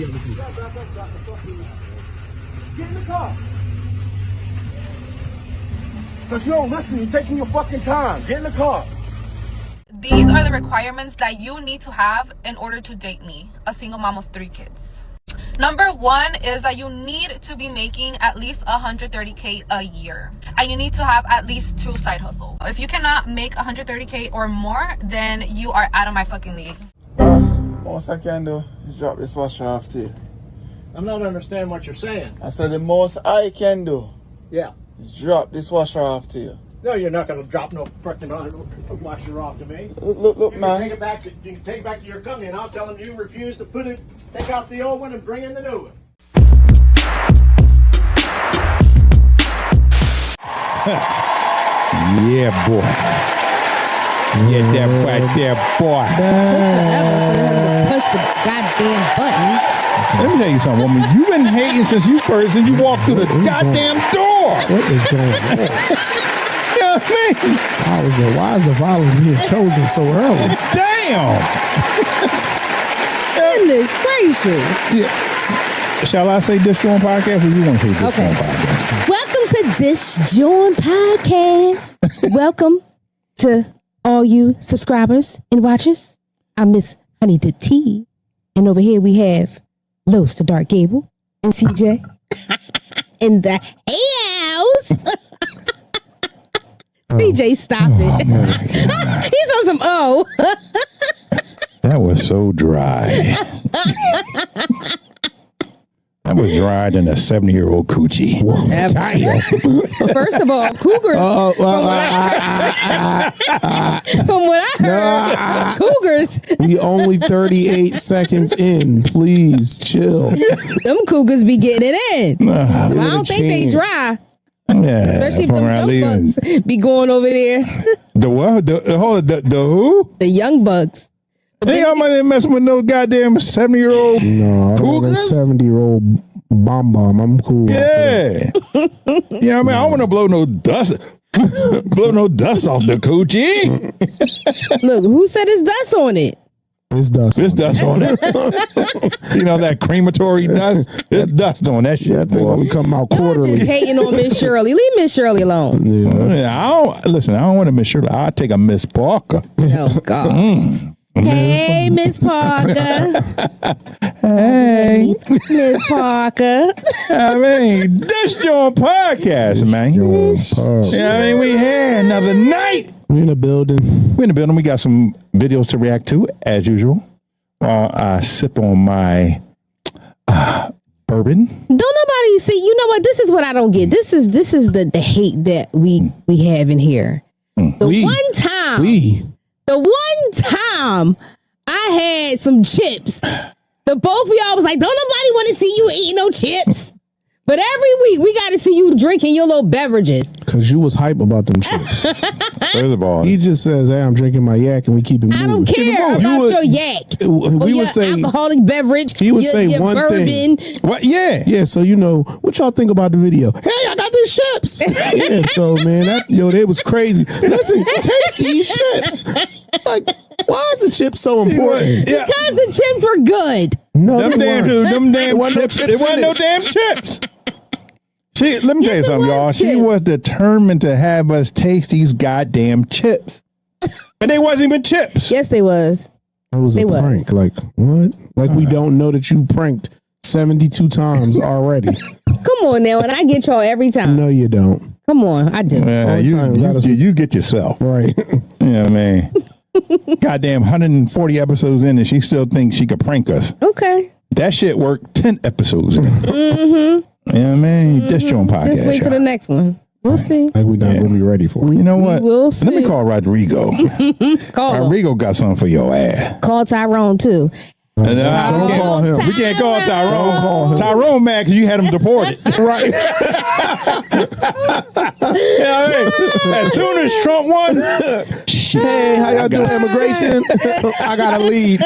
be able to do. Get in the car. Because you don't listen, you're taking your fucking time. Get in the car. These are the requirements that you need to have in order to date me, a single mom of 3 kids. Number 1 is that you need to be making at least $130K a year. And you need to have at least 2 side hustles. If you cannot make $130K or more, then you are out of my fucking league. Boss, most I can do is drop this washer off to you. I'm not understanding what you're saying. I said the most I can do Yeah. is drop this washer off to you. No, you're not going to drop no frickin' washer off to me. Look, You man. can take it back to your company, and I'll tell them you refuse to take out the old one and bring in the new one. Yeah, boy. Yeah, that right there, boy. Took forever for him to push the goddamn button. Let me tell you something, woman. You've been hating since you walked through the goddamn door. What is going on? You know what I mean? Why is the violence being chosen so early? Damn. Goodness gracious. Yeah. Shall I say Disjoint Podcast, or you want to say Disjoint Podcast? Welcome to Disjoint Podcast. Welcome to all you subscribers and watchers. I'm Miss Honey Dip Tea. And over here we have Los to Dark Gable and CJ in the house. CJ, stop it. He's on some That was so dry. That was drier than a 70-year-old coochie. First of all, cougars. From what I heard, cougars. We only 38 seconds in. Please chill. Them cougars be getting it in. So I don't think they dry. Yeah, Especially if them young bucks be going over there. The what? The who? The young bucks. Hey, y'all might ain't messing with no goddamn 70-year-old. No, I don't want a cougars? 70-year-old bomb. I'm cool. Yeah. You know what I mean? I don't want to blow no dust. Blow no dust off the coochie. Look, who said it's dust on it? It's dust. There's dust on it. You know that crematory dust? There's dust on that shit. Yeah, I think I'm come out Y'all quarterly. just hating on Miss Shirley. Leave Miss Shirley alone. Yeah. I don't want to Miss Shirley. I'll take a Miss Parker. Oh, God. Hey, Miss Parker. Hey. Miss Parker. I mean, Disjoint Podcast, man. Yeah, I mean, we had another night. We in the building. We're in the building. We got some videos to react to, as usual, while I sip on my bourbon. Don't nobody see. You know what? This is what I don't get. This is the hate that we have in here. The one time I had some chips, the both of y'all was like, don't nobody want to see you eating no chips. But every week we got to see you drinking your little beverages. Because you was hype about them chips. First of all, He just says, hey, I'm drinking my yak and we keep it moving. I don't care about your yak. We would say alcoholic beverage. He would say your one bourbon. thing. what? Yeah. Yeah, so you know, what y'all think about the video? Hey, I got these chips. Yeah, so man, they was crazy. Listen, taste these chips. Like, why is the chips so important? Yeah. Because the chips were good. No, Them they damn weren't. chips. No There chips wasn't in no it. damn chips. Let me tell you Yes, it something, y'all. was She chips. was determined to have us taste these goddamn chips. And they wasn't even chips. Yes, they was. It was a They was. prank. Like, what? Like, we don't know that you pranked 72 times already. Come on now, and I get y'all every time. No, you don't. Come on, I do. Yeah, All the time. you get yourself. Right. You know what I mean? Goddamn 140 episodes in and she still thinks she could prank us. Okay. That shit worked 10 episodes in. Mm-hmm. You know what I mean? Disjoint Podcast. Just wait till the next one. We'll see. Like, we're not going to be ready for it. You know what? will Let me see. call Rodrigo. Call him. Rodrigo got something for your ass. Call Tyrone too. And, Don't call him. We can't call Tyrone. Don't call him. Tyrone mad because you had him deported. Right. You know what I mean? As soon as Trump won, shit. Hey, how y'all doing? Immigration? I got a lead.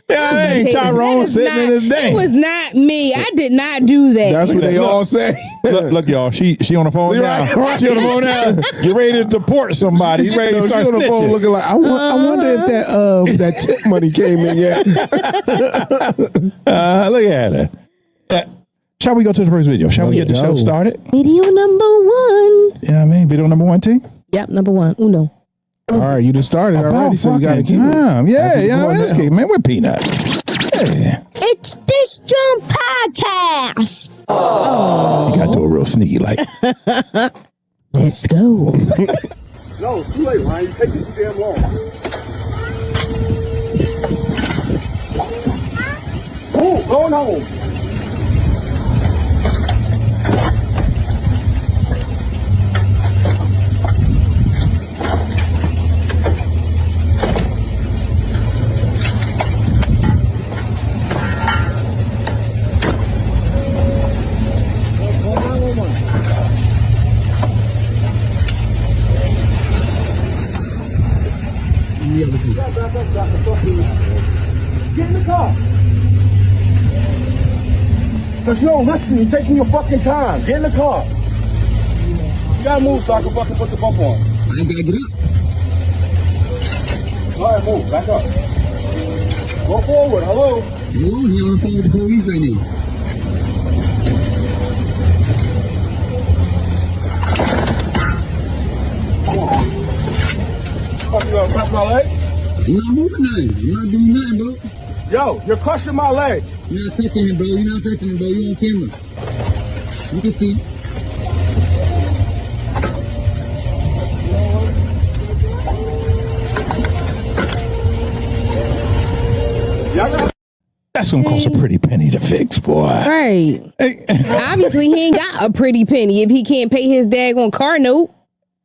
Yeah, hey, Tyrone sitting in his day. It was not me. I did not do that. That's what they all say. Look, y'all. She on the phone now. Right. She on the phone now. Get ready to deport somebody. He's ready to She start on the phone snitching. looking like, I wonder if that tip money came in yet. Look at her. Shall we go to the first video? Shall we get the show started? Video number 1. Yeah, I mean, video number 1, T. Yep, number 1. Uno. All right, you just started already, so you got to fucking keep it. time. Yeah, Keep yeah. going Let's now. keep, man. We're peanuts. Yeah. It's this John podcast. You got to do a real sneaky like. Let's go. No, it's too late, Ryan. You take this too damn long. Move, going home. Get in the car. Cause you don't listen, you're taking your fucking time. Get in the car. You gotta move so I can fucking put the bump on. I ain't gotta get up. Alright, move, back up. Go forward, hello. Hello, he on the phone with the police right now. Fuck, you gonna press my leg? I'm not moving nothing. I'm not doing nothing, bro. Yo, you're crushing my leg. You're not touching him, bro. You're not touching him, bro. You on camera. You can see. That's gonna cost a pretty penny to fix, boy. Right. Obviously, he ain't got a pretty penny if he can't pay his daggone car note.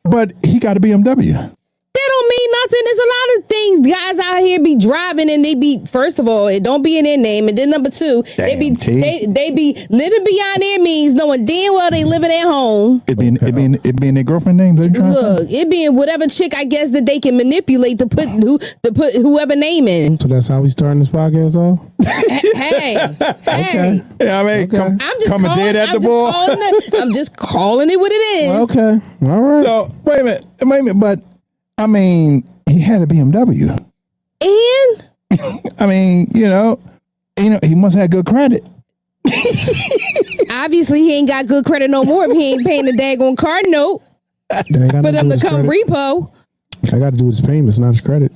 But he got a BMW. That don't mean nothing. There's a lot of things guys out here be driving and they be, first of all, it don't be in their name, and then number 2, they be living beyond their means, knowing damn well they living at home. It be in their girlfriend name. Look, it being whatever chick I guess that they can manipulate to put whoever name in. So that's how we starting this podcast off? Hey, hey. Yeah, I mean, Okay. I'm just coming dead at the ball. I'm just calling it what it is. Okay, all right. So wait a minute, but I mean, he had a BMW. And I mean, you know, he must have good credit. obviously he ain't got good credit no more if he ain't paying the daggone car note for them to come repo. I got to do his payments, not his credit.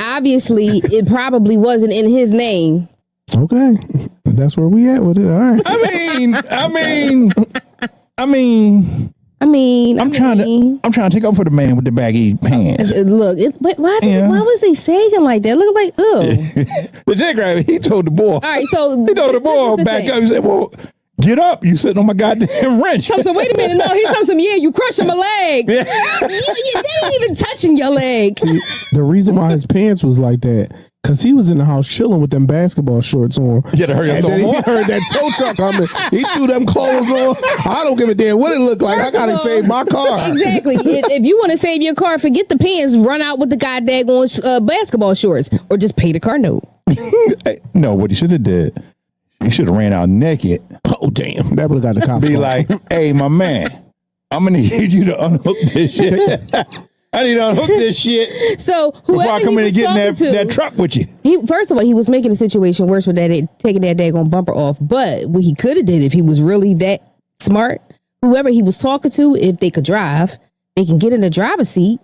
Obviously, it probably wasn't in his name. Okay, that's where we at with it. All right. I'm trying to take up for the man with the baggy pants. Look, why was they saying like that? Look like, ugh. The J grabber, he told the boy. All right, so He told the boy back up. He said, "Well, get up! You sitting on my goddamn wrench." So wait a minute, no, he's telling some, yeah, you crushing my leg. Yeah. They ain't even touching your leg. See, the reason why his pants was like that, because he was in the house chilling with them basketball shorts on. You had to hurry up, And then throw he 'em on. heard that tow truck coming. He threw them clothes on. I don't give a damn what it looked like. I gotta save my car. Exactly. If you want to save your car, forget the pants. Run out with the goddamn basketball shorts, or just pay the car note. No, what he should have did, he should have ran out naked. Oh damn, that would have got the cops. Be like, "Hey, my man, I'm gonna need you to unhook this shit. I need to unhook this shit So before I come in and get in that to, truck with you." he first of all, he was making the situation worse with that taking that daggone bumper off. But what he could have did if he was really that smart, whoever he was talking to, if they could drive, they can get in the driver's seat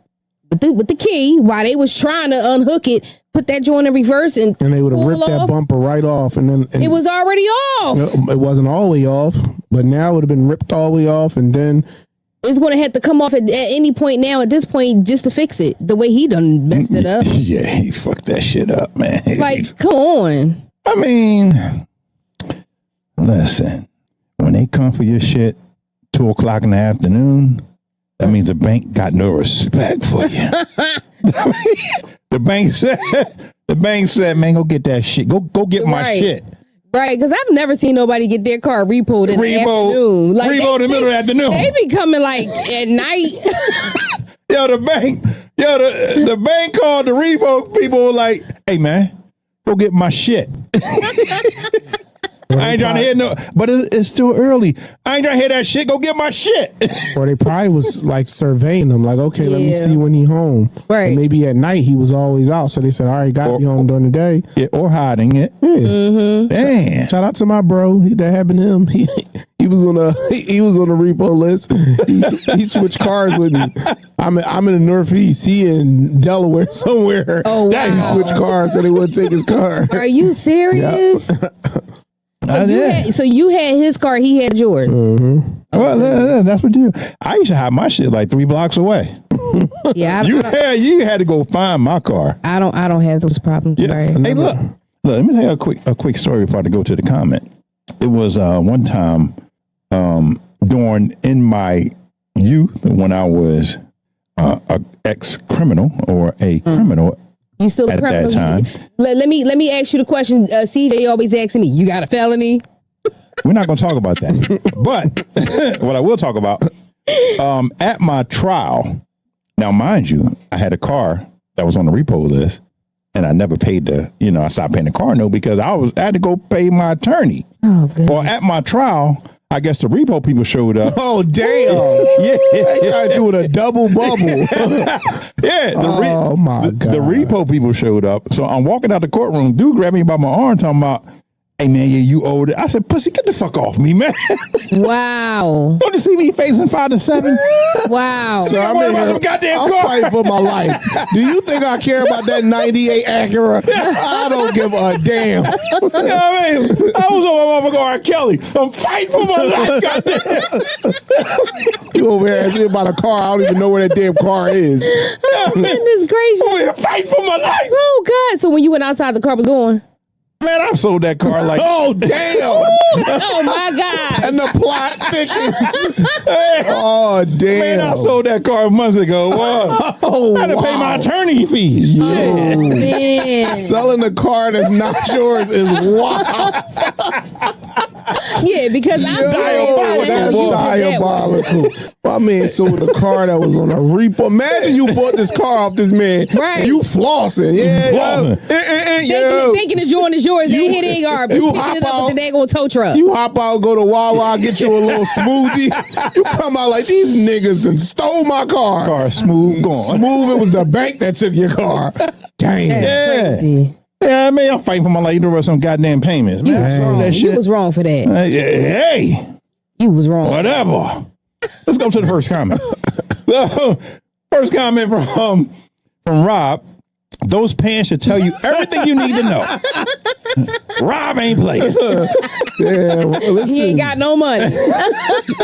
with the key while they was trying to unhook it, put that joint in reverse, and And they would have pull ripped that off. bumper right off, and then It was already off. It wasn't all the way off, but now it would have been ripped all the way off, and then It's going to have to come off at any point now. At this point, just to fix it, the way he done messed it up. Yeah, he fucked that shit up, man. Like, come on. I mean, listen, when they come for your shit 2:00 in the afternoon, that means the bank got no respect for you. The bank said, "Man, go get that shit. Go get my Right. shit." Right, because I've never seen nobody get their car repoed in the afternoon. Repo in the middle of the afternoon. They be coming like at night. Yo, the bank called the repo people were like, hey man, go get my shit. I ain't trying to hear no, but it's still early. I ain't trying to hear that shit. Go get my shit. Or they probably was like surveying him, like, okay, let me Yeah. see when he home. Right. And maybe at night he was always out, so they said, all right, got to be home during the day. Yeah, or hiding it. Mm-hmm. Damn. Shout out to my bro. That happened to him. He was on a repo list. He switched cars with me. I'm in the Northeast. He in Delaware somewhere. Oh, wow. He switched cars so they wouldn't take his car. Are you serious? So you had his car, he had yours. Well, that's what you do. I used to have my shit like 3 blocks away. Yeah, You had to go find my car. I don't have those problems. Yeah. Right? Hey, look, let me tell you a quick story before I go to the comment. It was one time in my youth when I was a ex-criminal or a criminal. You still a At criminal? that time. Let me ask you the question. CJ always asking me, you got a felony? We're not going to talk about that. But what I will talk about, at my trial, now mind you, I had a car that was on the repo list, and I never paid I stopped paying the car note because I had to go pay my attorney. Oh, goodness. Well, at my trial, I guess the repo people showed up. Oh, damn. Yeah. They got you with a double bubble. Yeah. Oh, my God. The repo people showed up. So I'm walking out the courtroom. Dude grabbed me by my arm talking about, hey, man, yeah, you owed it. I said, pussy, get the fuck off me, man. Wow. Don't you see me facing 5 to 7? Wow. So I'm worried about them goddamn I'm car. fighting for my life. Do you think I care about that 98 Acura? I don't give a damn. You know what I mean? I was on my motherfucker R. Kelly. I'm fighting for my life, goddamn. You over here asking me about a car. I don't even know where that damn car is. Goodness gracious. I'm here fighting for my life. Oh, God. So when you went outside, the car was going? Man, I sold that car like. Oh, damn. Oh, my God. And the plot thickens. Oh, damn. Man, I sold that car months ago. Wow. Oh, I had to pay my wow. attorney fees. Shit. Man. Selling a car that's not yours is wild. Yeah, because I'm Diabolical, That's boy. diabolical. My man sold a car that was on a repo. Imagine you bought this car off this man. Right. You flossing. Yeah. Flossing. Thinking the joint is yours. They hit they are. you Picking hop it up out- with the daggone tow truck. You hop out, go to Wawa, get you a little smoothie. You come out like these niggas done stole my car. Car smooth going. Smooth, it was the bank that took your car. Damn. That's Yeah. crazy. Yeah, man, I'm fighting for my life. You know some goddamn payments, man. I sold that You shit. was wrong for that. Hey, You was wrong. whatever. Let's go to the first comment. First comment from Rob. Those pants should tell you everything you need to know. Rob ain't playing. Yeah, He listen, ain't got no money.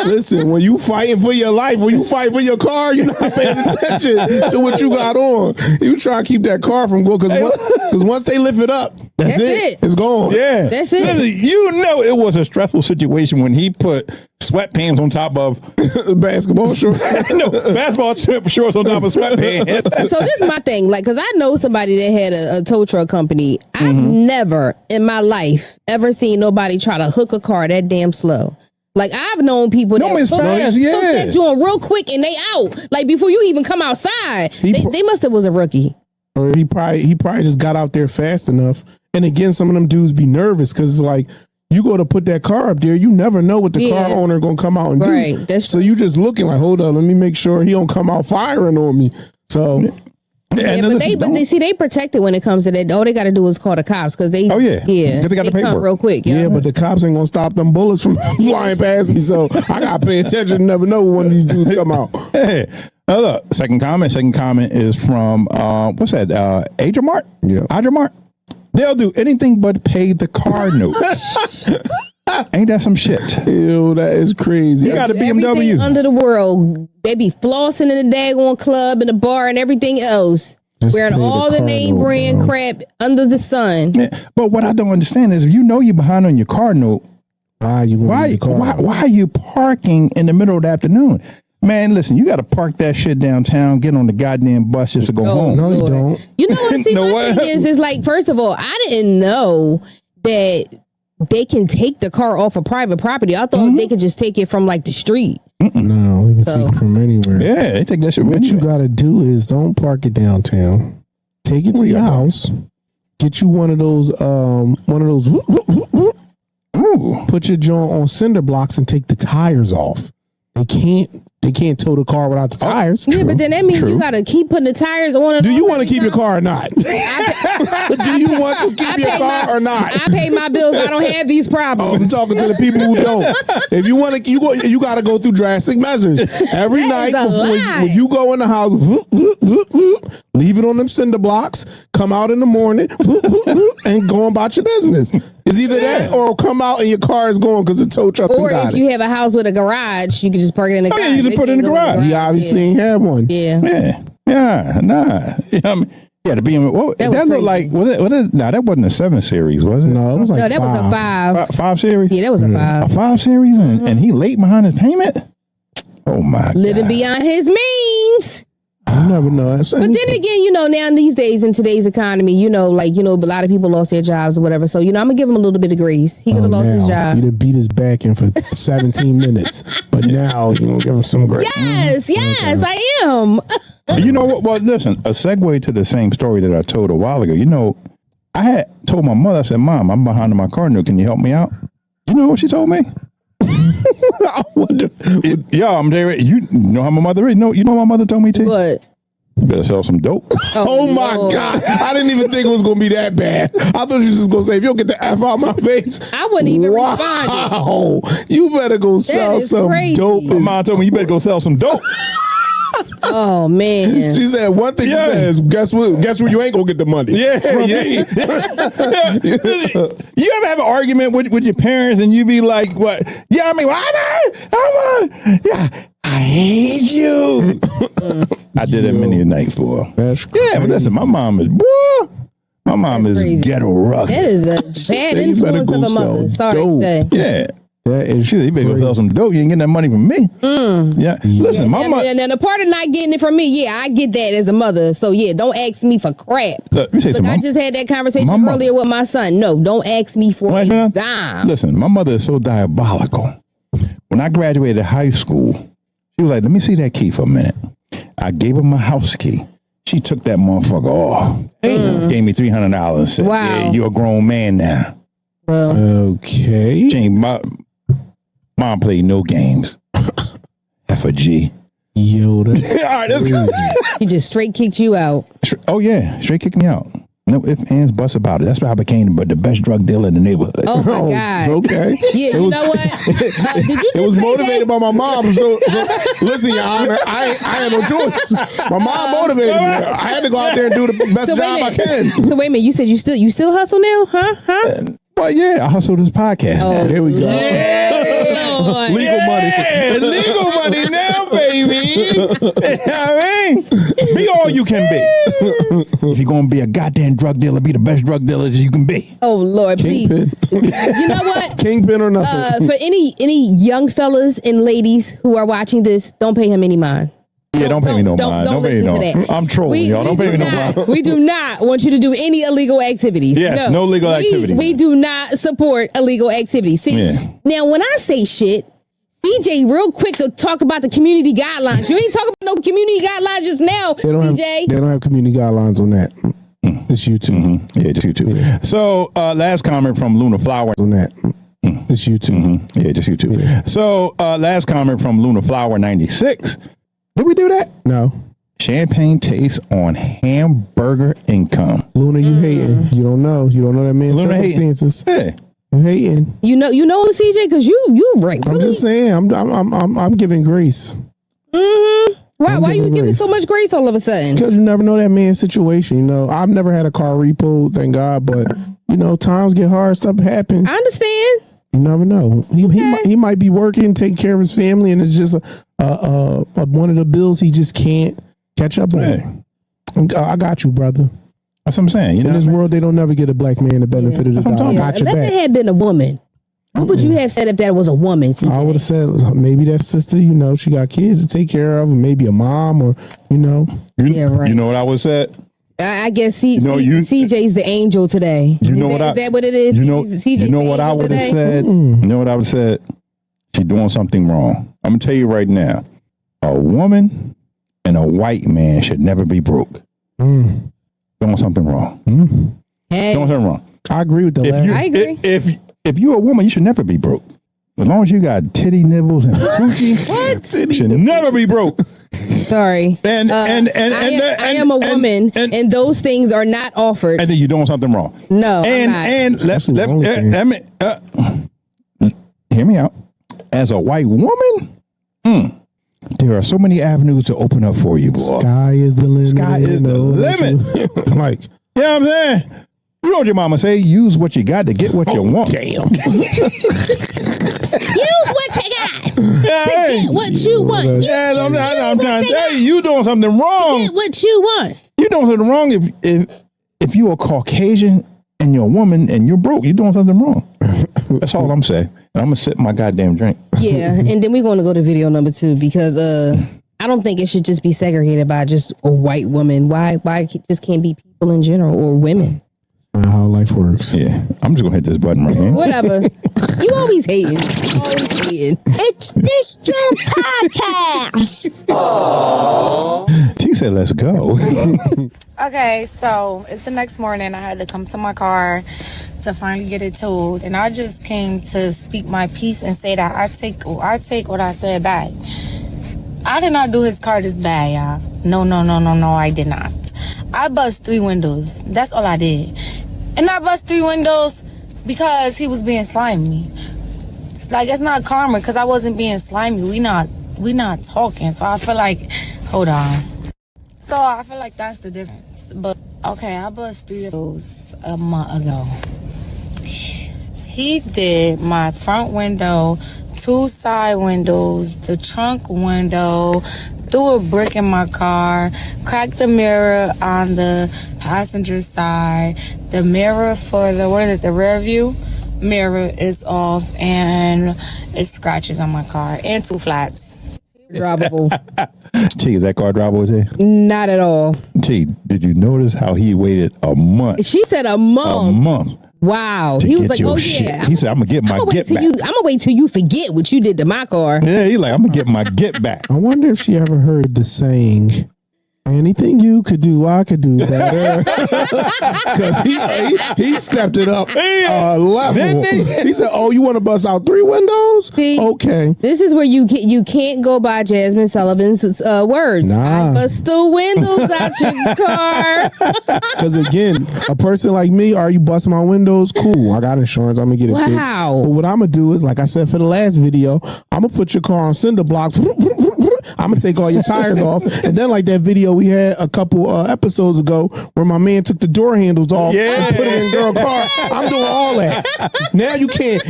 listen, when you fighting for your life, when you fight for your car, you're not paying attention to what you got on. You try to keep that car from going, because once they lift it up, that's it. It's gone. Yeah. That's it. Listen, you know it was a stressful situation when he put sweatpants on top of Basketball shorts. no basketball shorts on top of sweatpants. So this is my thing, like, because I know somebody that had a tow truck company. I've never in my life ever seen nobody try to hook a car that damn slow. Like, I've known people that it's fast, yeah. hook that joint real quick and they out. Like, before you even come outside, they must have was a rookie. Or he probably just got out there fast enough. And again, some of them dudes be nervous because it's like, you go to put that car up there, you never know what the car owner gonna come out and Right, do. that's so you just looking like, hold up, let me make sure he don't come out firing on me. So Yeah, but they protect it when it comes to that. All they got to do is call the cops because they. Oh, yeah. yeah. 'Cause they got the come paperwork. real quick. yeah, but the cops ain't gonna stop them bullets from flying past me. So I gotta pay attention to never know when one of these dudes come out. Hey, look, second comment is from what's that? Adramart? Yeah. Adramart? They'll do anything but pay the car note. Ain't that some shit? Ew, that is crazy. You got a Everything BMW. under the world, they be flossing in the daggone club, in the bar, and everything else. Just Wearing pay the all the car name note, brand bro. crap under the sun. Yeah, but what I don't understand is if you know you're behind on your car note, Why you gonna leave the car out? why are you parking in the middle of the afternoon? Man, listen, you got to park that shit downtown, get on the goddamn bus just to go home. No, you Lord. don't. You know what? See, No, my what? thing is like, first of all, I didn't know that they can take the car off of private property. I thought they could just take it from like the street. No, you can take it from anywhere. Yeah, they take that shit. What you gotta do is don't park it downtown. Take it to your house. Get you one of those. Put your joint on cinder blocks and take the tires off. They can't tow the car without the tires. Yeah, but then that means you gotta keep putting the tires on. Do you want to keep your car or not? Do you want to keep your car or not? I pay my bills. I don't have these problems. I'm talking to the people who don't. If you want to, you got to go through drastic measures every night when you go in the house. Leave it on them cinder blocks. Come out in the morning and go about your business. It's either that or come out and your car is going because the tow truck got it. Or if you have a house with a garage, you can just park it in the garage. Yeah, you just put it in the garage. He obviously ain't had one. Yeah. Nah. Yeah, the BMW. That looked like that wasn't a 7 Series, was it? No, it was like that was a 5. 5 Series. Yeah, that was a 5. A 5 Series, and he late behind his payment. Oh my! Living beyond his means. You never know. But then again, now these days in today's economy, a lot of people lost their jobs or whatever. So, I'm gonna give him a little bit of grace. He could have lost his job. He done beat his back in for 17 minutes, but now you gonna give him some grace. Yes, I am. You know what? Well, listen, a segue to the same story that I told a while ago. I had told my mother, I said, "Mom, I'm behind in my car now. Can you help me out?" You know what she told me? I wonder. I'm there. You know how my mother is? You know what my mother told me to? What? You better sell some dope. Oh my God. I didn't even think it was going to be that bad. I thought you was just going to say, if you don't get the F out of my face. I wouldn't even respond. You better go sell some dope. My mom told me you better go sell some dope. Oh man. She said one thing. She says, guess what? Guess where you ain't gonna get the money. Yeah. You ever have an argument with your parents and you be like, what? Yeah, I mean, I hate you. I did it many nights for her. That's crazy. But listen, my mom is crazy. ghetto rough. That is a bad influence of a mother. Sorry to say. Yeah. That is shit. You better go sell some dope. You ain't getting that money from me. Yeah. Listen, my mother. And the part of not getting it from me, I get that as a mother. So don't ask me for crap. Look, I just had that conversation earlier with my son. No, don't ask me for a dime. Listen, my mother is so diabolical. When I graduated high school, she was like, "Let me see that key for a minute." I gave her my house key. She took that motherfucker off. Gave me $300 and said, "Wow, yeah, you're a grown man now." Well, okay. Mom played no games. F a G. Yoda. All right, let's go. He just straight kicked you out. Oh yeah, straight kicked me out. No ifs, ands, buts about it. That's why I became the best drug dealer in the neighborhood. Oh my God. Okay. Yeah, you know what? Did you it was motivated by my mom. So listen, Your Honor, I had no choice. My mom motivated me. I had to go out there and do the best job I can. So wait a minute, you said you still hustle now, huh? Well, yeah, I hustle this podcast. Oh, here we go. Yeah, legal money. Legal money now, baby. You know what I mean? Be all you can be. If you're going to be a goddamn drug dealer, be the best drug dealer that you can be. Oh, Lord, Kingpin. please. You know what? Kingpin or nothing. For any young fellas and ladies who are watching this, don't pay him any mind. Yeah, don't pay me no mind. Don't pay me no mind. I'm trolling, y'all. Don't pay me no mind. We do not want you to do any illegal activities. Yes, no legal activities. We do not support illegal activities. See, now when I say shit, CJ real quick to talk about the community guidelines. You ain't talking about no community guidelines just now, CJ. They don't have community guidelines on that. It's YouTube. Yeah, just YouTube. Yeah. So, last comment from Luna Flower. On that. It's YouTube. Yeah, just YouTube. Yeah. So, last comment from Luna Flower 96. Did we do that? No. Champagne taste on hamburger income. Luna, you hating. You don't know. You don't know that man's circumstances. Yeah. You hating. You know him, CJ, because you right. I'm just saying. I'm giving grace. Why you giving so much grace all of a sudden? Because you never know that man's situation. You know, I've never had a car repo, thank God, but times get hard, stuff happens. I understand. You never know. He might be working, taking care of his family, and it's just one of the bills he just can't catch up on. I got you, brother. That's what I'm saying. In this world, they don't never get a black man the benefit of the doubt. I got your back. Unless it had been a woman. What would you have said if that was a woman, CJ? I would have said maybe that sister, she got kids to take care of, or maybe a mom, or You know what I would have said? I guess CJ's the angel today. Is that what it is? You know what I would have said? You know what I would have said? She's doing something wrong. I'm going to tell you right now. A woman and a white man should never be broke. Doing something wrong. Hey. Doing something wrong. I agree with that. I agree. If you're a woman, you should never be broke. As long as you got titty nibbles and coochie, you should never be broke. Sorry. I am a woman, and those things are not offered. And then you're doing something wrong. No, let me hear me out. As a white woman, there are so many avenues to open up for you, boy. Sky is the limit. Sky is the limit. Like, you know what I'm saying? You know what your mama say? Use what you got to get what you want. Damn. Use what you got to get what you want. I'm trying to tell you, you doing something wrong. Get what you want. You doing something wrong if you're a Caucasian and you're a woman and you're broke. You're doing something wrong. That's all I'm saying. And I'm gonna sip my goddamn drink. Yeah, and then we're going to go to video number 2 because I don't think it should just be segregated by just a white woman. Why it just can't be people in general or women? Not how life works. Yeah, I'm just gonna hit this button right here. Whatever. You always hating. It's Mr. Podcast. Aww. T said, "Let's go." Okay, so it's the next morning. I had to come to my car to finally get it towed, and I just came to speak my piece and say that I take what I said back. I did not do his car this bad, y'all. No, I did not. I bust 3 windows. That's all I did. And I bust 3 windows because he was being slimy. Like, it's not karma because I wasn't being slimy. We not talking. So I feel like, hold on. So I feel like that's the difference. But, okay, I bust 3 of those a month ago. He did my front window, 2 side windows, the trunk window, threw a brick in my car, cracked the mirror on the passenger side. The mirror for the rear view mirror is off, and it scratches on my car, and 2 flats. Drivable. T, is that car drivable today? Not at all. T, did you notice how he waited a month? She said a month. A month. Wow. He was like, oh shit. yeah. He said, I'm going to get my get back. I'm going to wait till you forget what you did to my car. Yeah, he's like, I'm going to get my get back. I wonder if she ever heard the saying, anything you could do, I could do better. Because he stepped it up a level. Didn't he? He said, oh, you want to bust out 3 windows? See, okay. This is where you can't go by Jasmine Sullivan's words. Nah. I bust the windows out your car. Because again, a person like me, are you busting my windows? Cool. I got insurance. I'm going to get it fixed. Wow. But what I'm going to do is, like I said for the last video, I'm going to put your car on cinder blocks. I'm going to take all your tires off. And then like that video we had a couple episodes ago where my man took the door handles off and put it in girl car. I'm doing all that. Now you can't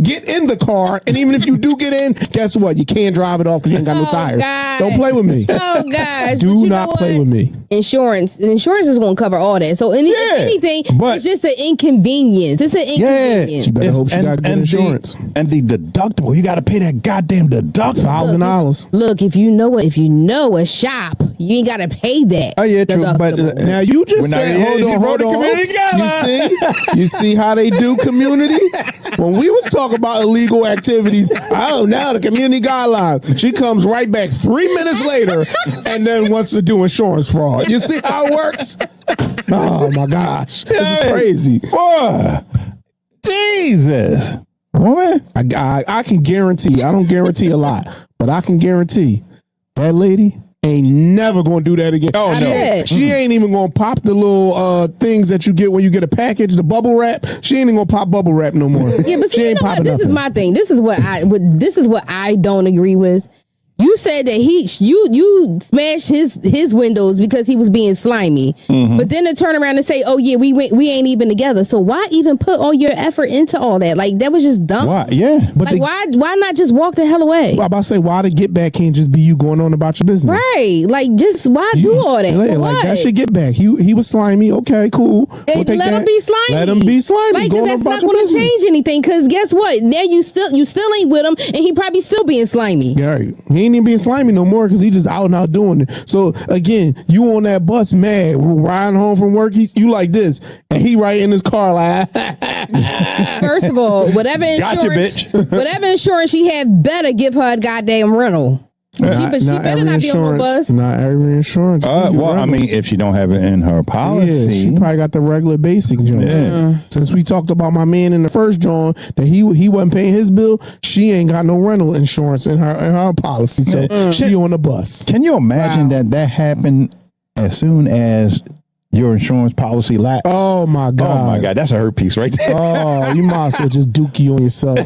get in the car. And even if you do get in, guess what? You can't drive it off because you ain't got no tires. God. Don't play with me. Oh, gosh. Do not play with me. Insurance is going to cover all that. So anything, it's just an inconvenience. It's an inconvenience. Yeah. She better hope she got good insurance. And the deductible, you got to pay that goddamn deductible. $1,000. Look, if you know a shop, you ain't got to pay that. Oh yeah, true. But now you just said, hold on. You see how they do community? When we was talking about illegal activities, oh, now the community guidelines. She comes right back 3 minutes later and then wants to do insurance fraud. You see how it works? Oh my gosh, this is crazy. Boy, Jesus, woman, I can guarantee. I don't guarantee a lot, but I can guarantee that lady ain't never gonna do that again. Oh no, she ain't even gonna pop the little things that you get when you get a package, the bubble wrap. She ain't even gonna pop bubble wrap no more. Yeah, but she ain't popping this nothing. is my thing. This is what I don't agree with. You said that you smashed his windows because he was being slimy, but then to turn around and say, "Oh yeah, we ain't even together." So why even put all your effort into all that? Like that was just dumb. Why? Yeah, but like why not just walk the hell away? I'm about to say why the get back can't just be you going on about your business, right? Like just why do all that? Like that should get back. He was slimy. Okay, cool. We'll let him be slimy. Let him be slimy. Like that's not going to change anything. Because guess what? Now you still ain't with him, and he probably still being slimy. Right. He He ain't even being slimy no more because he just out and out doing it. So again, you on that bus mad, riding home from work, you like this, and he right in his car like. First of all, whatever insurance, whatever insurance she had, better give her a goddamn rental. She better not be on the bus. Not every insurance. Well, I mean, if she don't have it in her policy, yeah, she probably got the regular basic joint. Yeah. Since we talked about my man in the first joint that he wasn't paying his bill, she ain't got no rental insurance in her policy, so she on the bus. Can you imagine that happened as soon as your insurance policy lapsed? Oh my god! Oh my god, that's a hurt piece right there. Oh, you might as well just dookie on yourself.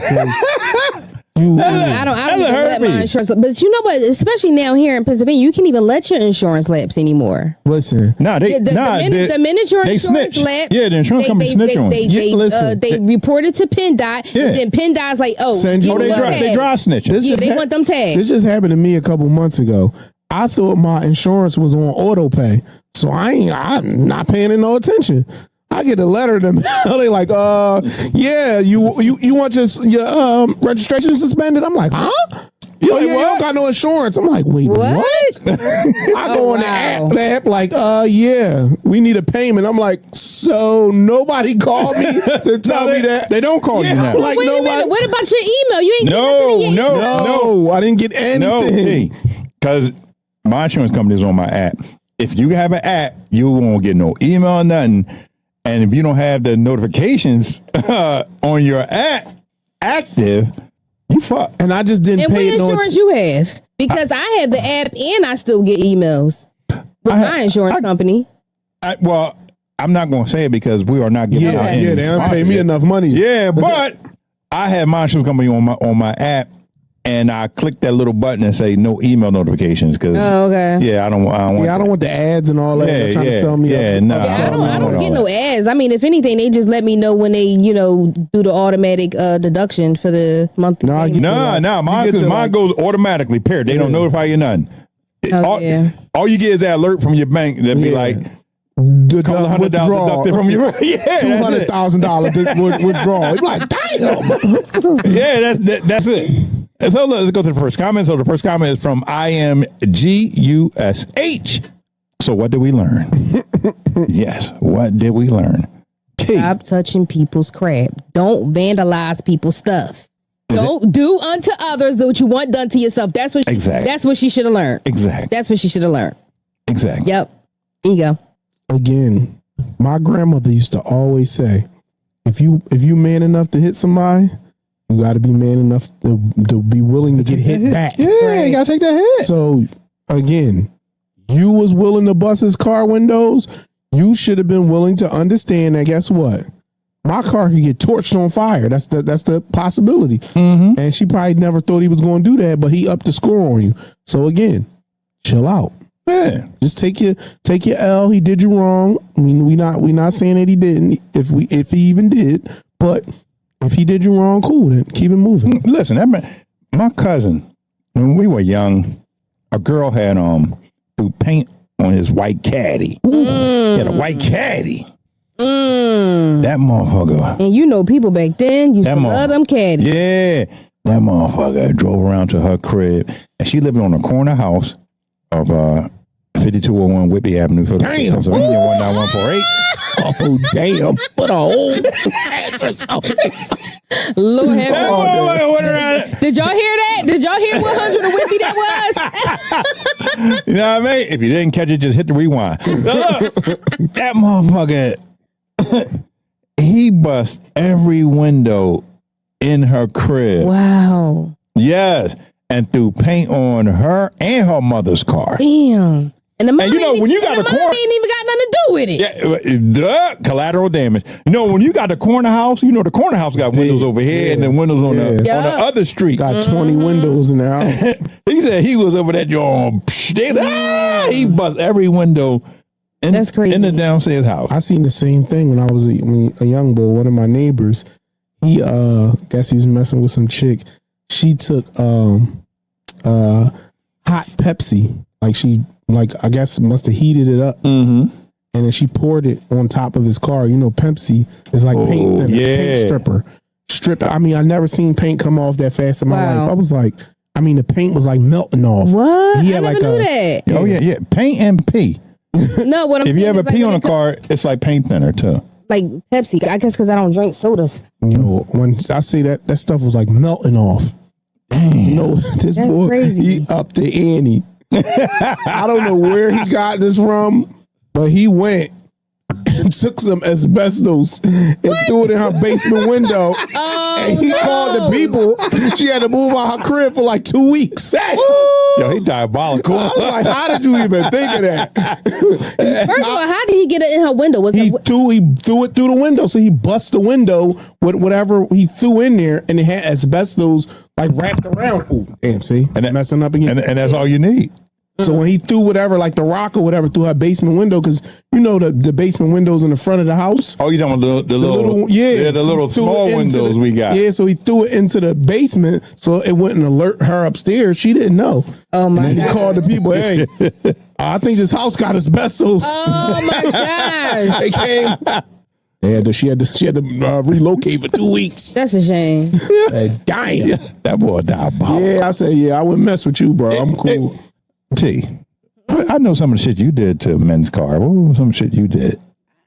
I don't even let my insurance, but you know what? Especially now here in Pennsylvania, you can't even let your insurance lapse anymore. Listen, the minute your insurance lapse, the insurance company snitch on they reported to PennDOT, and then PennDOT's like, they dry snitch. They want them tags. This just happened to me a couple months ago. I thought my insurance was on auto pay, so I'm not paying it no attention. I get a letter to mail. They like, yeah, you want your registration suspended? I'm like, huh? You don't got no insurance. I'm like, wait, what? I go on the app like, yeah, we need a payment. I'm like, so nobody called me to tell me that. They don't call you now. Like, wait a minute. What about your email? You ain't getting No, I didn't get anything. Because my insurance company is on my app. If you have an app, you won't get no email or nothing. And if you don't have the notifications on your app active, you fuck. And I just didn't pay it. What insurance you have? Because I have the app and I still get emails with my insurance company. Well, I'm not going to say it because we are not getting they don't pay me enough money. Yeah, but I have my insurance company on my app. And I click that little button and say no email notifications because I don't want the ads and all that. They're trying to sell me. I don't get no ads. I mean, if anything, they just let me know when they do the automatic deduction for the monthly. No, mine goes automatically. Period. They don't notify you nothing. All you get is that alert from your bank that be like. $100,000 deducted from your $200,000 withdrawal. You're like, damn. Yeah, that's it. So let's go to the first comment. So the first comment is from IMGUSH. So what did we learn? Yes, what did we learn? Stop touching people's crap. Don't vandalize people's stuff. Don't do unto others what you want done to yourself. That's what she should have learned. Exactly. That's what she should have learned. Exactly. Yep. Here you go. Again, my grandmother used to always say, if you man enough to hit somebody, you got to be man enough to be willing to get hit back. Yeah, you got to take that hit. So, again, you was willing to bust his car windows. You should have been willing to understand that, guess what? My car could get torched on fire. That's the possibility. Mm-hmm. And she probably never thought he was going to do that, but he upped the score on you. So, again, chill out. Yeah, just take your L. He did you wrong. I mean, we not saying that he didn't. If he even did, but if he did you wrong, cool. Then keep it moving. Listen, my cousin, when we were young, a girl had threw paint on his white caddy. He had a white caddy. That motherfucker. And people back then used to love them caddies. Yeah, that motherfucker drove around to her crib, and she lived on a corner house of 5201 Whitby Avenue, Philadelphia, Pennsylvania, 19148. Oh, damn. What a whole address. Lord have Did y'all hear that? Did y'all hear what 100 of Whitby that was? You know what I mean? If you didn't catch it, just hit the rewind. That motherfucker, he bust every window in her crib. Wow. Yes. And threw paint on her and her mother's car. Damn. And the mom when you got a corner, ain't even got nothing to do with it. Yeah, collateral damage. When you got the corner house, the corner house got windows over here and then windows on the other street. Got 20 windows in the house. He said he was over that joint. He bust every window. That's crazy. In the downstairs house. I seen the same thing when I was a young boy. One of my neighbors, he guess he was messing with some chick. She took hot Pepsi, I guess must have heated it up, and then she poured it on top of his car. Pepsi is like paint stripper. I mean, I never seen paint come off that fast in my life. I was like, I mean, the paint was like melting off. What? He I had never like knew a- that. Oh yeah. Paint and pee. No, what I'm If saying you ever is, like, pee when on a it comes- car, it's like paint thinner too. like Pepsi. I guess because I don't drink sodas. You know, when I say that stuff was like melting off. You know, this That's boy, crazy. he upped the ante. I don't know where he got this from, but he went and took some asbestos and threw it in her basement window. And he called the people. She had to move out her crib for like 2 weeks. Yo, he diabolical. I was like, how did you even think of that? First of all, how did he get it in her window? Was He it threw it through the window. So he bust the window with whatever he threw in there, and it had asbestos like wrapped around. Oh, damn, see? And that- messing up again. And that's all you need. So when he threw whatever, like the rock or whatever, through her basement window, because you know the basement windows in the front of the house. Oh, you talking about the little the little He threw small it into windows we got. Yeah, so he threw it into the basement, so it wouldn't alert her upstairs. She didn't know. Oh my And he god! called the people. Hey, I think this house got asbestos. Oh my gosh! They came. She had to relocate for 2 weeks. That's a shame. Damn. That boy diabolical. Yeah, I said, I wouldn't mess with you, bro. I'm cool. T, I know some of the shit you did to men's car. What was some shit you did?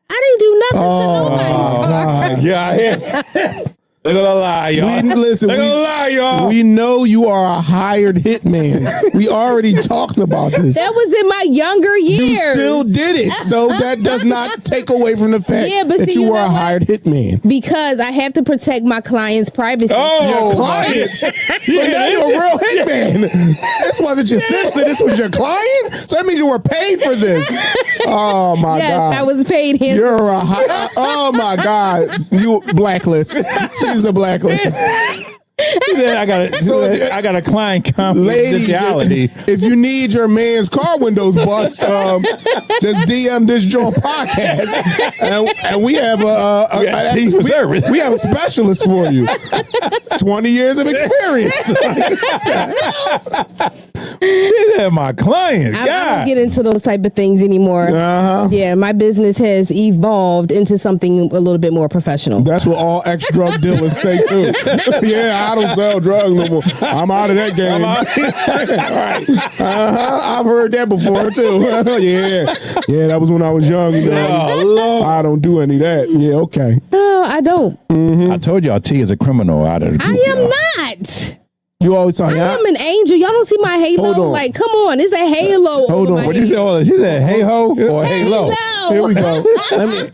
I didn't do nothing to nobody. Yeah. They're gonna lie, y'all. Listen, They're gonna lie, y'all. We know you are a hired hitman. We already talked about this. That was in my younger years. You still did it, so that does not take away from the fact Yeah, but that see, you you were know a what? hired hitman. Because I have to protect my client's privacy. Your clients. So now you're a real hitman. This wasn't your sister. This was your client. So that means you were paid for this. Oh my Yes, god! I was paid handsome. You're a oh my god! You blacklist. He's a blacklist. I got a client Ladies, confidentiality. if you need your man's car windows bust, just DM this joint podcast, and we have we have a specialist for you. 20 years of experience. These are my clients. I God. don't get into those type of things anymore. Yeah, my business has evolved into something a little bit more professional. That's what all ex-drug dealers say too. Yeah, I don't sell drugs no more. I'm out of that game. I've heard that before too. Yeah, that was when I was young. I don't do any of that. Yeah, okay. No, I don't. I told y'all T is a criminal out of the group. I am not. You always talk. I am an angel. Y'all don't see my halo? Hold on. Like, come on. It's a halo. Hold over on. my What you head. say? All that? She said hey ho or hey low. Halo. Here we go.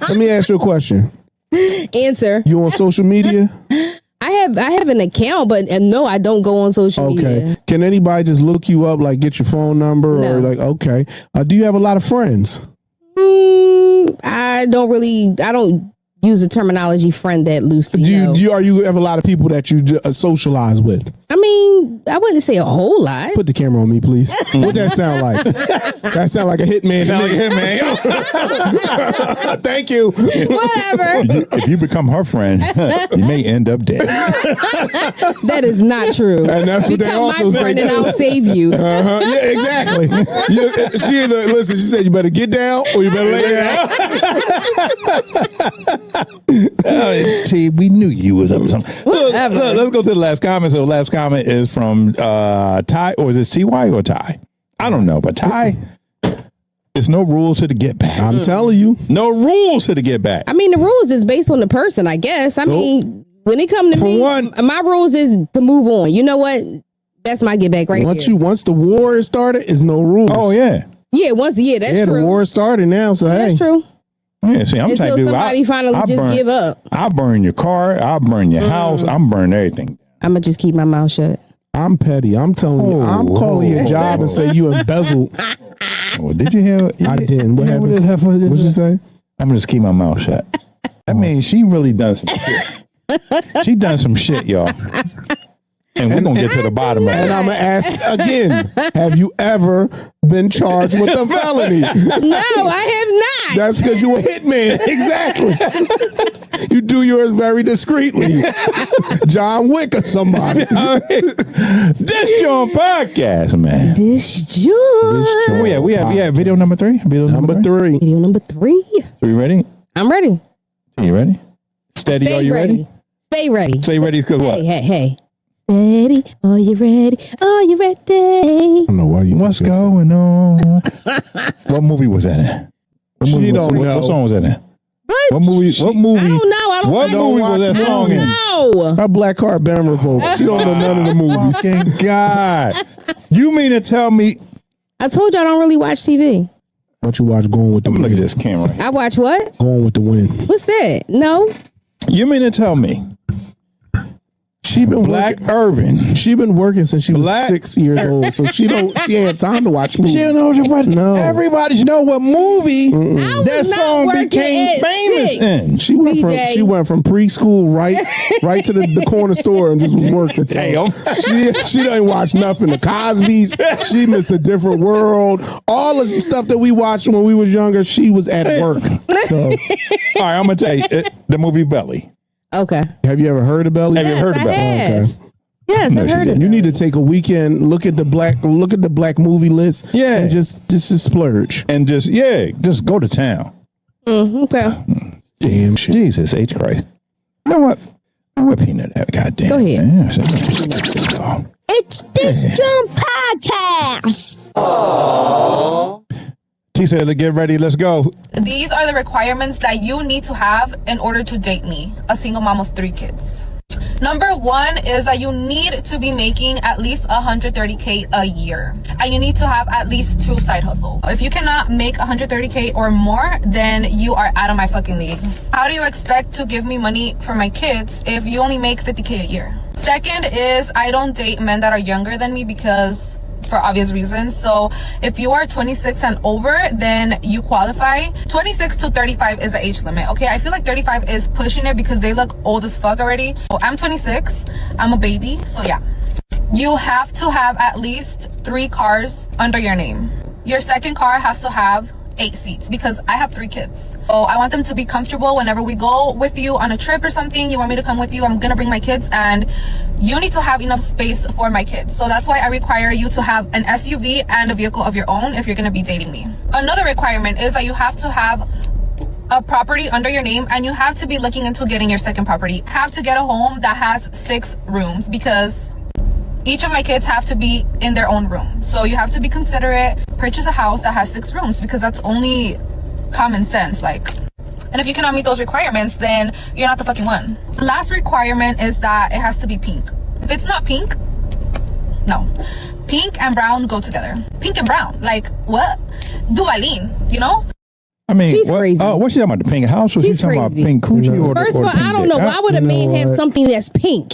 Let me ask you a question. Answer. You on social media? I have an account, but no, I don't go on social Okay. media. Can anybody just look you up, like get your phone number, No. or like okay? Do you have a lot of friends? I don't use the terminology friend that loosely. Do no. you have a lot of people that you socialize with? I mean, I wouldn't say a whole lot. Put the camera on me, please. What that sound like? That sound like a hitman. Sound like him, man. Thank you. Whatever. If you become her friend, you may end up dead. That is not true. And that's what they Become also my say friend and too. I'll save you. Yeah, exactly. She listen. She said you better get down or you better lay down. T, we knew you was up to something. Look, Whatever. let's go to the last comment. So the last comment is from Ty, or is it TY or Ty? I don't know, but Ty, there's no rules to the get back. I'm telling you. No rules to the get back. I mean, the rules is based on the person, I guess. I mean, when it comes to me, my rules is to move on. You know what? That's my get back right Once the war is started, is no rules. Oh yeah. Yeah, that's true. the war started now. So That's hey, true. Yeah, see, I'm Until type dude. somebody finally just give up. I'll burn your car. I'll burn your house. I'm burn everything. I'm going to just keep my mouth shut. I'm petty. I'm telling you. I'm calling your job and say you embezzled. Well, did you hear? I didn't. What happened? What'd you say? I'm gonna just keep my mouth shut. I mean, she really done some shit. She done some shit, y'all. And we're gonna get to the bottom of it. And I'm gonna ask again: have you ever been charged with a felony? No, I have not. That's because you a hitman. Exactly. You do yours very discreetly. John Wick or somebody. This your podcast, man. Disjoint. Oh yeah, we have video number 3. Video Number 3. Video number 3. Are you ready? I'm ready. Are you ready? Steady. Stay Are you ready? Stay ready. Stay ready because what? Hey. Steady, are you ready? Are you ready? I don't know why you. What's going on? What movie was that in? She don't know. What song was that in? What? What movie? I don't know. I don't What movie was that song in? know. Her black card been revoked. She don't know none of the movies. Thank God. You mean to tell me? I told you I don't really watch TV. What you watch? Going with the Look at Wind. this camera. I watch what? Going with the Wind. What's that? No. You mean to tell me? She been Black working, Urban. She been working since she was Black- 6 years old, so she ain't time to watch movies. She don't know what. No. Everybody know what movie I was that not song working became at famous 6. in. She went BJ. from preschool right to the corner store and just worked. Damn. She doesn't watch nothing. The Cosby's. She missed A Different World. All the stuff that we watched when we was younger. She was at work. So, All right, I'm gonna tell you the movie Belly. Okay. have you ever heard of Belly? Have you heard I about it? have. Okay. Yes, No, I've she heard didn't. it. You need to take a weekend, look at the black movie list, Yeah. and just splurge. And just go to town. Okay. Damn shit. Jesus H Christ. You know what? I'm whipping it out. Goddamn. Go ahead. Man. It's this Jump Podcast. T said, "Get ready. Let's go." These are the requirements that you need to have in order to date me, a single mom of 3 kids. Number 1 is that you need to be making at least $130K a year. And you need to have at least 2 side hustles. If you cannot make $130K or more, then you are out of my fucking league. How do you expect to give me money for my kids if you only make $50K a year? Second is I don't date men that are younger than me because for obvious reasons. So if you are 26 and over, then you qualify. 26 to 35 is the age limit. Okay, I feel like 35 is pushing it because they look old as fuck already. So I'm 26, I'm a baby, so yeah. You have to have at least 3 cars under your name. Your second car has to have 8 seats because I have 3 kids. So I want them to be comfortable whenever we go with you on a trip or something. You want me to come with you, I'm gonna bring my kids, and you need to have enough space for my kids. So that's why I require you to have an SUV and a vehicle of your own if you're gonna be dating me. Another requirement is that you have to have a property under your name, and you have to be looking into getting your second property. Have to get a home that has 6 rooms because each of my kids have to be in their own room. So you have to be considerate. Purchase a house that has 6 rooms because that's only common sense. And if you cannot meet those requirements, then you're not the fucking one. Last requirement is that it has to be pink. If it's not pink, no. Pink and brown go together. Pink and brown. Like, what? Duvalin, you know? I mean, She's crazy. What's she talking about? The pink house? Or She's she talking crazy. about pink coochie? Or First the, of or all, I don't know. Why would a man have something that's pink?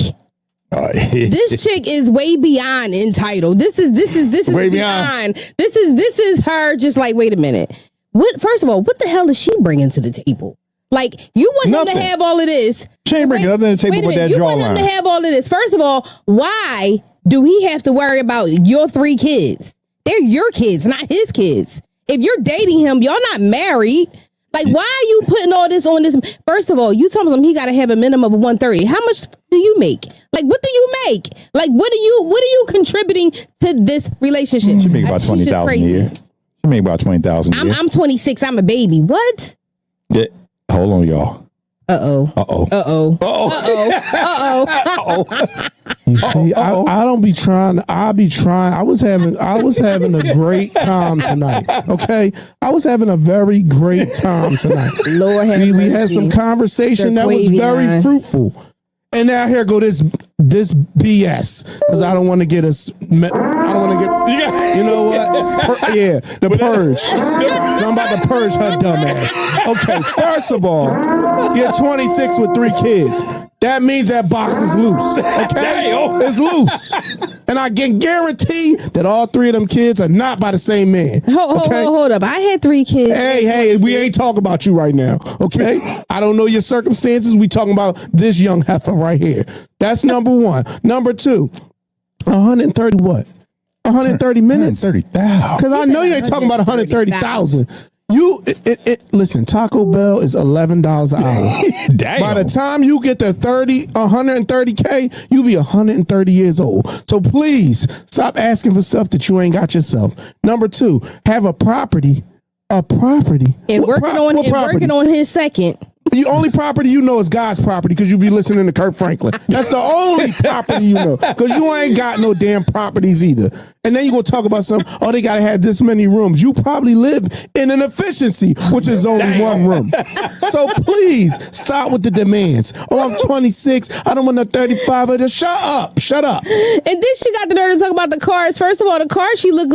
This chick is way beyond entitled. This is Way beyond. This is her just like, wait a minute. What? First of all, what the hell is she bringing to the table? Like, you want him Nothing. to have all of this. She ain't bringing nothing to the table Wait a but minute. that You want him to jawline. have all of this. First of all, why do he have to worry about your 3 kids? They're your kids, not his kids. If you're dating him, y'all not married. Like, why are you putting all this on this? First of all, you told him he got to have a minimum of 130. How much do you make? Like, what do you make? Like, what are you contributing to this relationship? She make about She's just 20,000 a crazy. year. She make about 20,000 a year. I'm 26. I'm a baby. What? Yeah. Hold on, y'all. Uh-oh. Uh-oh. Uh-oh. Uh-oh. Uh-oh. You see, I don't be trying. I be trying. I was having a great time tonight. Okay, I was having a very great time tonight. Lord have We had mercy. some conversation that was very Quavion. fruitful. And now here go this BS because I don't want to get us. I don't want to get. You know what? The purge. So I'm about to purge her dumb ass. Okay, first of all, you're 26 with 3 kids. That means that box is loose. Okay, it's loose, and I can guarantee that all 3 of them kids are not by the same man. Hold up. I had 3 kids. Hey, we ain't talking about you right now, okay? I don't know your circumstances. We talking about this young heifer right here. That's number 1. Number 2, 130 what? 130 minutes. 130,000. Because I know you ain't talking about 130,000. Listen, Taco Bell is $11 an hour. Damn. By the time you get to 130K, you be 130 years old. So please stop asking for stuff that you ain't got yourself. Number 2, have a property. And working on his second. The only property you know is God's property because you be listening to Kirk Franklin. That's the only property you know because you ain't got no damn properties either. And then you gonna talk about they gotta have this many rooms. You probably live in an efficiency, which is only one room. So please stop with the demands. I'm 26. I don't want no 35. But just shut up. And then she got the nerve to talk about the cars. First of all, the car she looked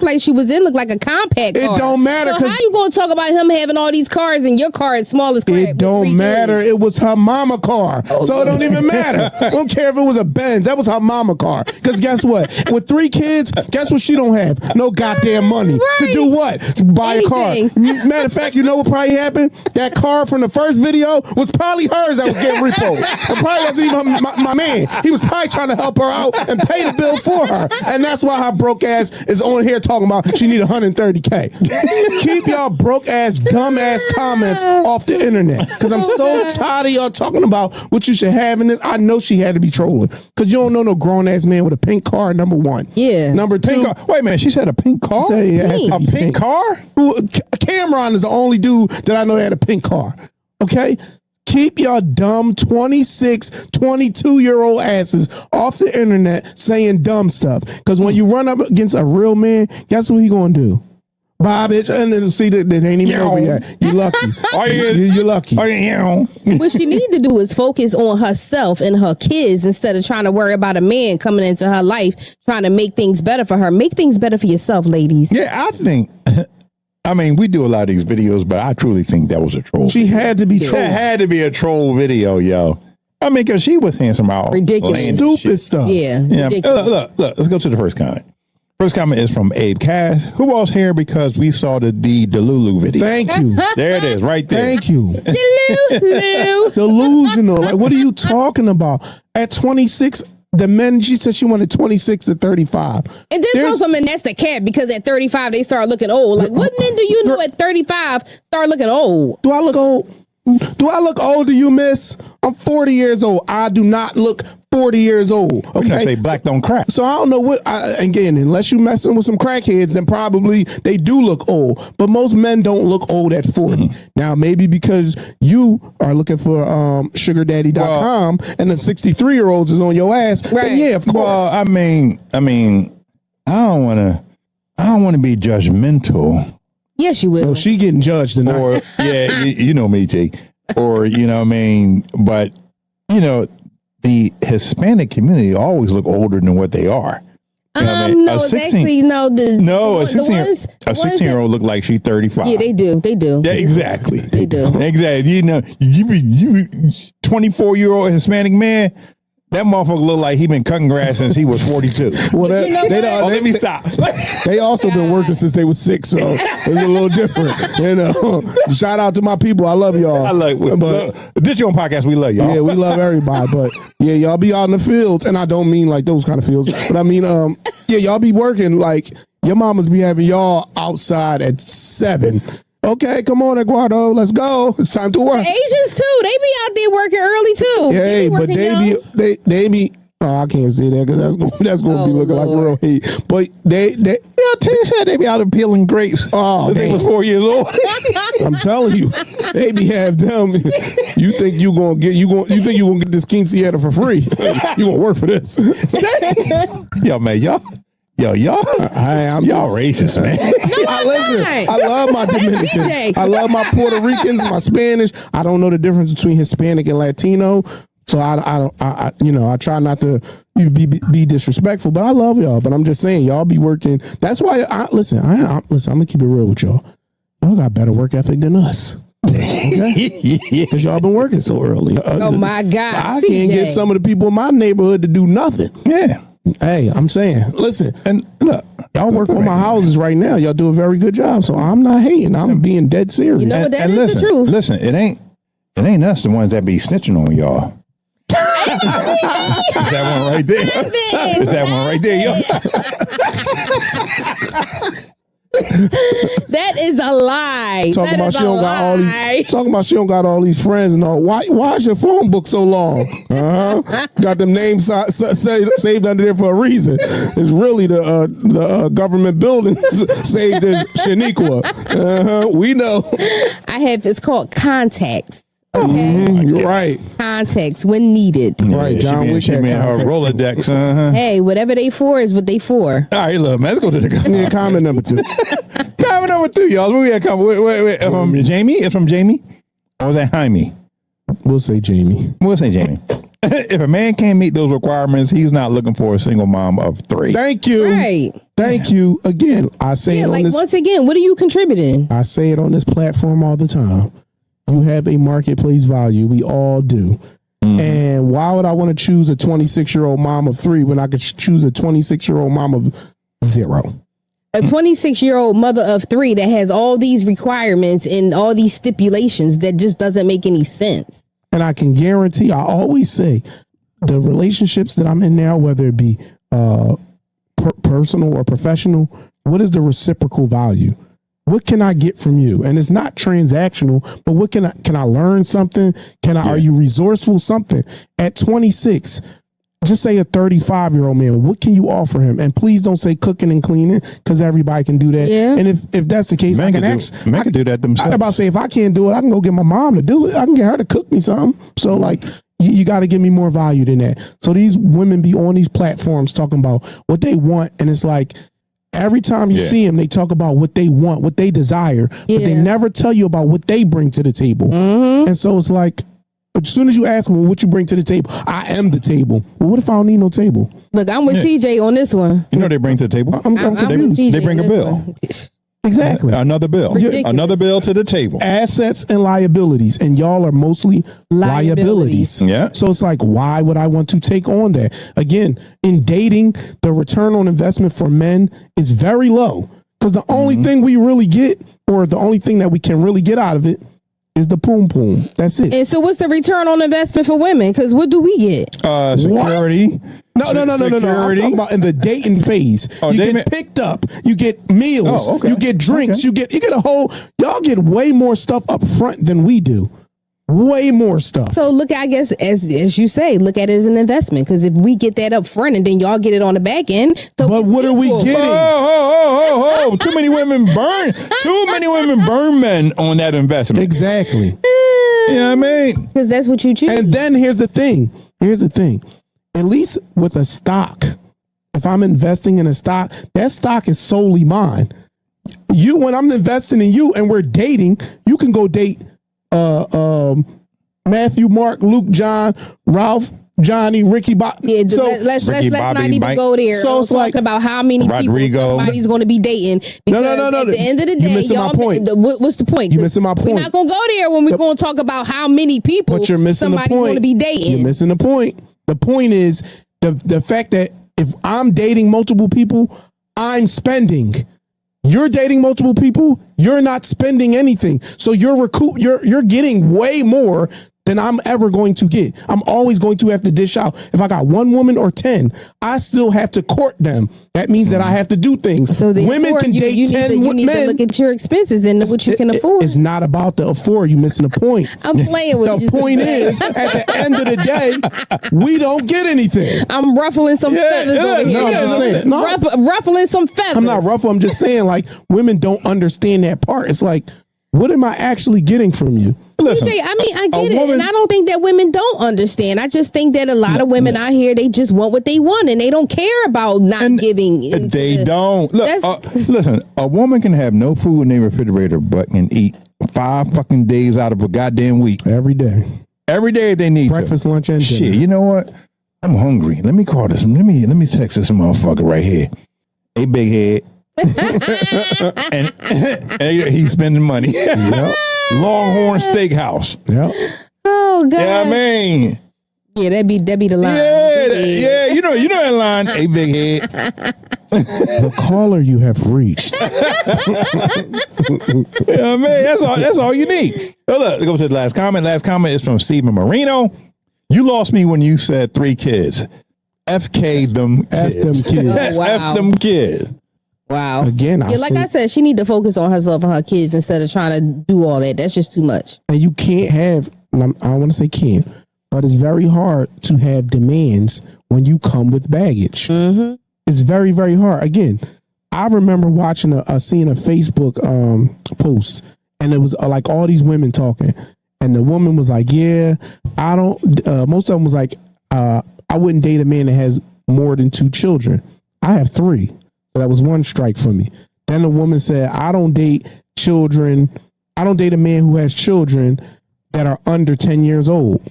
like she was in looked like a compact car. It don't matter. So how you gonna talk about him having all these cars and your car is small as crap? It don't matter. It was her mama car. So it don't even matter. I don't care if it was a Benz. That was her mama car. Because guess what? With 3 kids, guess what she don't have? No goddamn money. Right. To do what? Buy a car. Matter of fact, you know what probably happened? That car from the first video was probably hers that was getting repoed. It probably wasn't even my man. He was probably trying to help her out and pay the bill for her. And that's why her broke ass is on here talking about she need $130K. Keep y'all broke ass, dumb ass comments off the internet. Because I'm so tired of y'all talking about what you should have in this. I know she had to be trolling. Because you don't know no grown ass man with a pink car, number one. Yeah. Number two. Wait a minute, she said a pink car? She said it has to be a pink car? Cameron is the only dude that I know that had a pink car. Okay? Keep your dumb 26, 22-year-old asses off the internet saying dumb stuff. Because when you run up against a real man, guess what he gonna do? Bye, bitch. And then see that ain't even over yet. You lucky. You're lucky. What she need to do is focus on herself and her kids instead of trying to worry about a man coming into her life trying to make things better for her. Make things better for yourself, ladies. Yeah, I think. I mean, we do a lot of these videos, but I truly think that was a troll. She had to be trolled. That had to be a troll video, yo. I mean, because she was saying some ridiculous, stupid stuff. Yeah. Look, let's go to the first comment. First comment is from Abe Cash. Who was here because we saw the Delulu video? Thank you. There it is, right there. Thank you. Delulu. Delusional. Like, what are you talking about? At 26, the men, she said she wanted 26 to 35. And then tell someone that's the cap because at 35 they start looking old. Like, what men do you know at 35 start looking old? Do I look old? Do I look old to you, miss? I'm 40 years old. I do not look 40 years old. Okay. I say black don't crack. So I don't know what, again, unless you messing with some crackheads, then probably they do look old. But most men don't look old at 40. Now, maybe because you are looking for sugardaddy.com and the 63-year-olds is on your ass. Right. Then yeah, of course. Well, I mean, I don't want to be judgmental. Yes, you will. Oh, she getting judged tonight. Or yeah, you know me, T. Or you know what I mean, but you know, the Hispanic community always look older than what they are. You know what I mean? No, it's actually a 16-year-old look like she's 35. Yeah, they do. Yeah, exactly. They do. Exactly. You know, you 24-year-old Hispanic man. That motherfucker look like he been cutting grass since he was 42. Well, let me stop. They also been working since they was 6, so it's a little different. You know, shout out to my people. I love y'all. This your own podcast. We love y'all. Yeah, we love everybody. But yeah, y'all be out in the fields, and I don't mean like those kind of fields, but I mean, yeah, y'all be working like your mamas be having y'all outside at 7. Okay, come on, Eduardo. Let's go. It's time to work. Asians too. They be out there working early too. Yeah, but they be. Oh, I can't say that because that's gonna be looking like real hate. But they Tina said they be out there peeling grapes. Oh, they was 4 years old. I'm telling you, they be have them. You think you gonna get this quinceañera for free? You gonna work for this? Yo, man, y'all racist, man. Listen, I love my Dominicans. I love my Puerto Ricans, my Spanish. I don't know the difference between Hispanic and Latino, so I try not to be disrespectful. But I love y'all. But I'm just saying, y'all be working. That's why I'm gonna keep it real with y'all. Y'all got better work ethic than us. Okay? Because y'all been working so early. Oh my God! I can't get some of the people in my neighborhood to do nothing. Yeah. Hey, I'm saying, listen, and look, y'all work on my houses right now. Y'all do a very good job. So I'm not hating. I'm being dead serious. You know what? That is the truth. Listen, it ain't us the ones that be snitching on y'all. Is that one right there? Is that one right there, yo? That is a lie. Talking That about is she a don't got all lie. these. Talking about she don't got all these friends and all. Why is your phone book so long? Got them names saved under there for a reason. It's really the government building saved as Shaniqua. We know. It's called contacts. Okay. You're right. Context when needed. Right, John Wick She had made her context. Rolodex. Hey, whatever they for is what they for. All right, look, man, let's go to the Yeah, comment number 2. comment number 2, y'all. Where we at? Wait. Jamie? It's from Jamie? Or was that Jaime? We'll say Jamie. We'll say Jamie. If a man can't meet those requirements, he's not looking for a single mom of 3. Thank you. Right. Thank you. Again, I say it on like this. once again, what are you contributing? I say it on this platform all the time. You have a marketplace value. We all do. And why would I want to choose a 26-year-old mom of 3 when I could choose a 26-year-old mom of 0? A 26-year-old mother of 3 that has all these requirements and all these stipulations that just doesn't make any sense. And I can guarantee, I always say, the relationships that I'm in now, whether it be personal or professional, what is the reciprocal value? What can I get from you? And it's not transactional, but what can I learn something? Are you resourceful? Something at 26, just say a 35-year-old man, what can you offer him? And please don't say cooking and cleaning, because everybody can do that. Yeah. And if that's the case, Men I can can do that themselves. I'm about to say, if I can't do it, I can go get my mom to do it. I can get her to cook me something. So like, you got to give me more value than that. So these women be on these platforms talking about what they want. And it's like, every time you see them, they talk about what they want, what they desire, but they never tell you about what they bring to the table. And so it's like, as soon as you ask them, well, what you bring to the table, I am the table. Well, what if I don't need no table? Look, I'm with CJ on this one. You know what they bring to the table? I'm with CJ They bring on a this bill. one. Exactly. Another bill. Ridiculous. Another bill to the table. Assets and liabilities, and y'all are mostly liabilities. Yeah. So it's like, why would I want to take on that? Again, in dating, the return on investment for men is very low, because the only thing we really get, or the only thing that we can really get out of it, is the poom poom. That's it. And so what's the return on investment for women? Because what do we get? Security. No. I'm talking about in the dating phase. You get picked up. You get meals. Oh, okay. You get drinks. Okay. You get a whole. Y'all get way more stuff up front than we do. Way more stuff. So look, I guess, as you say, look at it as an investment. Because if we get that up front and then y'all get it on the back end. So but what are we getting? Oh. Too many women burn men on that investment. Exactly. You know what I mean? Because that's what you choose. And then here's the thing. At least with a stock, if I'm investing in a stock, that stock is solely mine. When I'm investing in you and we're dating, you can go date Matthew, Mark, Luke, John, Ralph, Johnny, Ricky, Bobby. Yeah, let's not even go there. So it's like about how many Rodrigo. people somebody's going to be dating. Because No. at the end of the You day, missing my point. What's the point? You missing my point. We're not going to go there when we're going to talk about how many people But you're missing the somebody's point. going to be dating. You're missing the point. The point is the fact that if I'm dating multiple people, I'm spending. You're dating multiple people, you're not spending anything. So you're getting way more than I'm ever going to get. I'm always going to have to dish out. If I got 1 woman or 10, I still have to court them. That means that I have to do things. So women can date 10 you need men. to look at your expenses and what you can afford. It's not about the afford. You're missing the point. I'm playing with you. The point is, at the end of the day, we don't get anything. I'm ruffling some feathers over here. No, I'm just saying. No. Ruffling some feathers. I'm not ruffling. I'm just saying, like, women don't understand that part. It's like, what am I actually getting from you? Listen, CJ, I mean, I get it, and I don't think that women don't understand. I just think that a lot of women out here, they just want what they want, and they don't care about not giving. They don't. Look, listen, a woman can have no food in their refrigerator, but can eat 5 fucking days out of a goddamn week. Every day. Every day if they need breakfast, lunch, and dinner. Shit, you know what? I'm hungry. Let me call this. Let me text this motherfucker right here. Hey, big head. and he's spending money. Yep. Longhorn Steakhouse. Yep. Oh God. Yeah, I mean. Yeah, that'd be the line. Yeah. You know that line. Hey, big head. The caller you have reached. Yeah, man. That's all you need. Oh, look, let's go to the last comment. Last comment is from Stephen Marino. You lost me when you said 3 kids. FK them kids. F them kids. Oh, wow. F them kids. Wow. Again, I said, she need to focus on herself and her kids instead of trying to do all that. That's just too much. And you can't have, I don't want to say can't, but it's very hard to have demands when you come with baggage. Mm-hmm. It's very, very hard. Again, I remember watching seeing a Facebook post, and it was like all these women talking, and the woman was like, "Yeah, I don't." Most of them was like, "I wouldn't date a man that has more than 2 children. I have 3, so that was 1 strike for me." Then the woman said, "I don't date children. I don't date a man who has children that are under 10 years old."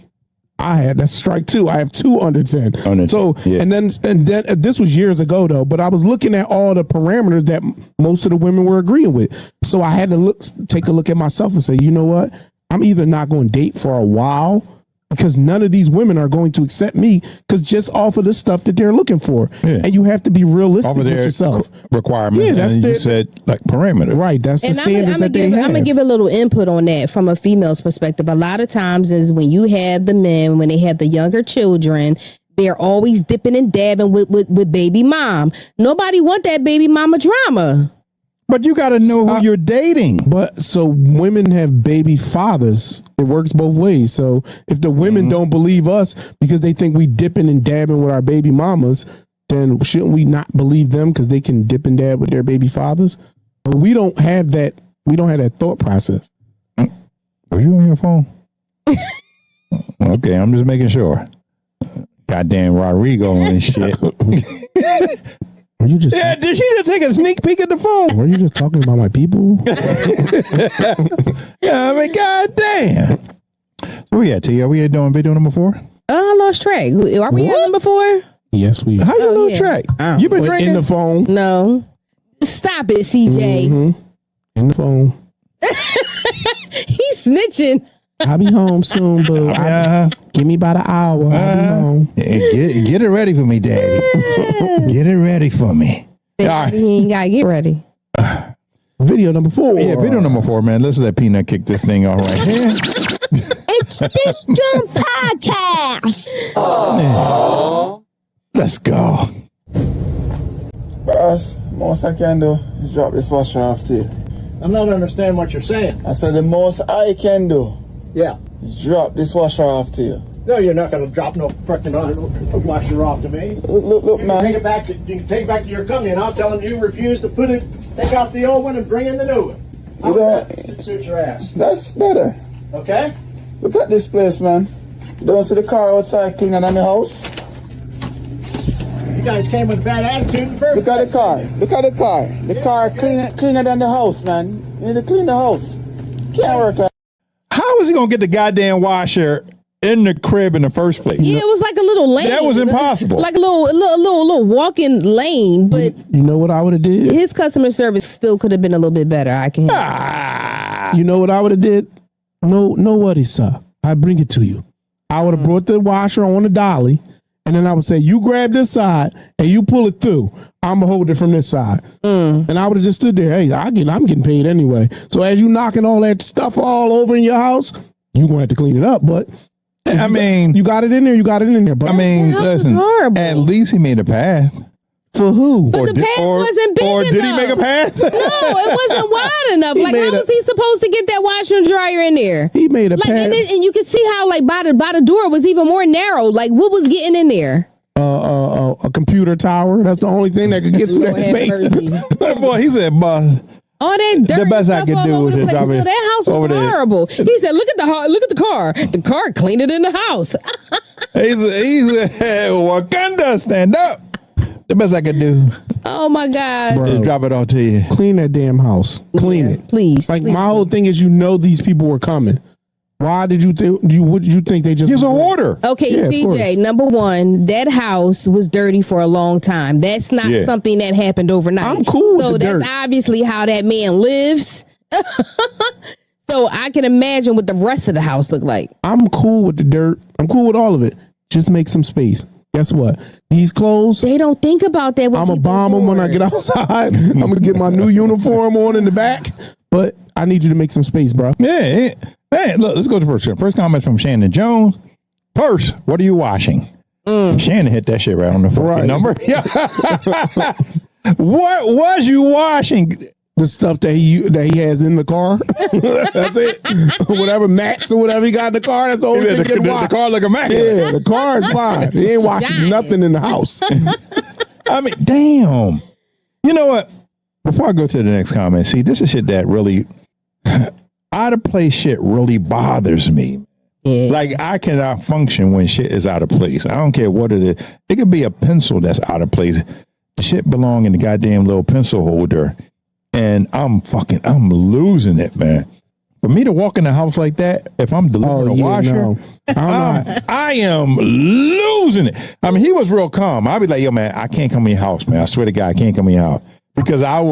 That's strike 2. I have 2 under 10. And then this was years ago though, but I was looking at all the parameters that most of the women were agreeing with. So I had to take a look at myself and say, you know what? I'm either not going to date for a while because none of these women are going to accept me because just off of the stuff that they're looking for. Yeah. And you have to be realistic with yourself. Requirements. Yeah, that's you said like parameter. Right. That's the standards that they have. I'm going to give a little input on that from a female's perspective. A lot of times is when you have the men, when they have the younger children, they're always dipping and dabbing with baby mom. Nobody want that baby mama drama. But you got to know who you're dating. But so women have baby fathers. It works both ways. So if the women don't believe us because they think we dipping and dabbing with our baby mamas, then shouldn't we not believe them because they can dip and dab with their baby fathers? But we don't have that. We don't have that thought process. Are you on your phone? Okay, I'm just making sure. Goddamn Rodrigo and shit. You just did she just take a sneak peek at the phone? Were you just talking about my people? Yeah, I mean, goddamn. So where we at, T? Are we doing video number 4? I lost track. Are we at number 4? Yes, we are. How you lose track? You been drinking? In the phone. No. Stop it, CJ. Mm-hmm. In the phone. He's snitching. I'll be home soon, boo. Give me about an hour. I'll be home. Get it ready for me, Daddy. Get it ready for me. Right. He ain't got to get ready. Video number 4. Yeah, video number 4, man. Let's let Peanut kick this thing off right here. It's this JAWN podcast. Oh. Let's go. Boss, most I can do is drop this washer off to you. I'm not understanding what you're saying. I said the most I can do Yeah. is drop this washer off to you. No, you're not going to drop no frickin' washer off to me. Look, You man. can take it back to your company, and I'll tell them you refuse to take out the old one and bring in the new one. How about that suit your ass? That's better. Okay? Look at this place, man. You don't see the car outside cleaner than the house? You guys came with a bad attitude in the first Look at the car. Look at the car. The car cleaner than the house, man. You need to clean the house. Can't work like How was he going to get the goddamn washer in the crib in the first place? Yeah, it was like a little lane. That was impossible. Like a little walking lane, but you know what I would have did? His customer service still could have been a little bit better. I can. You know what I would have did? No worries, sir. I bring it to you. I would have brought the washer on the dolly, and then I would say, you grab this side and you pull it through. I'm gonna hold it from this side. And I would have just stood there. Hey, I'm getting paid anyway. So as you knocking all that stuff all over in your house, you're gonna have to clean it up. But I mean, you got it in there. You got it in there. But I mean, listen. At least he made a path. For who? But the path wasn't big enough. Or did he make a path? No, it wasn't wide enough. Like, how was he supposed to get that washer and dryer in there? He made a path. And you could see how, like, by the door was even more narrow. Like, what was getting in there? A computer tower. That's the only thing that could get through that space. Boy, he said, boss. All that dirt. The best I could do was drop it. That house was horrible. He said, "Look at the car. The car cleaned it in the house." He said, Wakanda, stand up. The best I could do. Oh my God! Bro, just drop it all to you. Clean that damn house. Clean it, please. Like please. My whole thing is, these people were coming. Why did you think? What did you think they just? Here's an order. Okay, yeah, CJ. Number one, that house was dirty for a long time. That's not something that happened overnight. I'm cool with so the dirt. That's obviously how that man lives. So I can imagine what the rest of the house looked like. I'm cool with the dirt. I'm cool with all of it. Just make some space. Guess what? These clothes. They don't think about that. I'm gonna bomb them when I get outside. I'm gonna get my new uniform on in the back. But I need you to make some space, bro. Yeah. Man, look, let's go to the first. First comment from Shannon Jones. First, what are you washing? Shannon hit that shit right on the fucking number. What was you washing? The stuff that he has in the car. That's it. Whatever mats or whatever he got in the car, that's the only thing getting washed. The car look immaculate. Yeah, the car is fine. He ain't washing nothing in the house. I mean, damn. You know what? Before I go to the next comment, see, this is shit that really out of place shit really bothers me. Yeah. Like, I cannot function when shit is out of place. I don't care what it is. It could be a pencil that's out of place. The shit belong in the goddamn little pencil holder. And I'm losing it, man. For me to walk in the house like that, if I'm delivering a washer, no. I am losing it. I mean, he was real calm. I'd be like, yo, man, I can't come in your house, man. I swear to God, I can't come in your house. Because I'm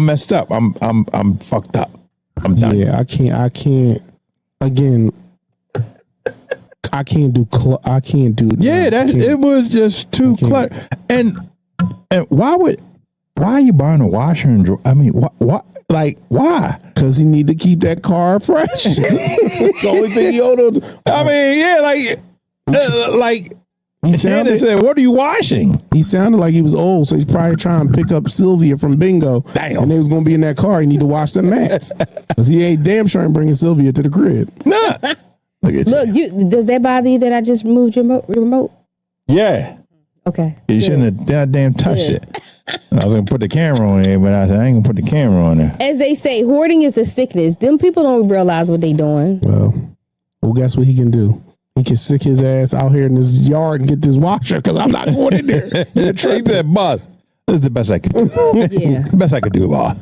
messed up. I'm fucked up. I'm done. Yeah, I can't. Again, I can't do. Yeah, it was just too cluttered. And why are you buying a washer and dryer? I mean, why? Because he need to keep that car fresh. That's the only thing he owed. I mean, yeah, he said, "What are you washing?" He sounded like he was old, so he's probably trying to pick up Sylvia from bingo. Damn. And they was going to be in that car. He need to wash the mats because he ain't damn sure ain't bringing Sylvia to the crib. Nah. Look, does that bother you that I just moved your remote? Yeah. Okay. You shouldn't have goddamn touched it. I was gonna put the camera on there, but I said I ain't gonna put the camera on there. As they say, hoarding is a sickness. Them people don't realize what they doing. Well, guess what he can do? He can sick his ass out here in this yard and get this washer because I'm not going in there. Take that boss. This is the best I could do. Yeah. Best I could do, boss.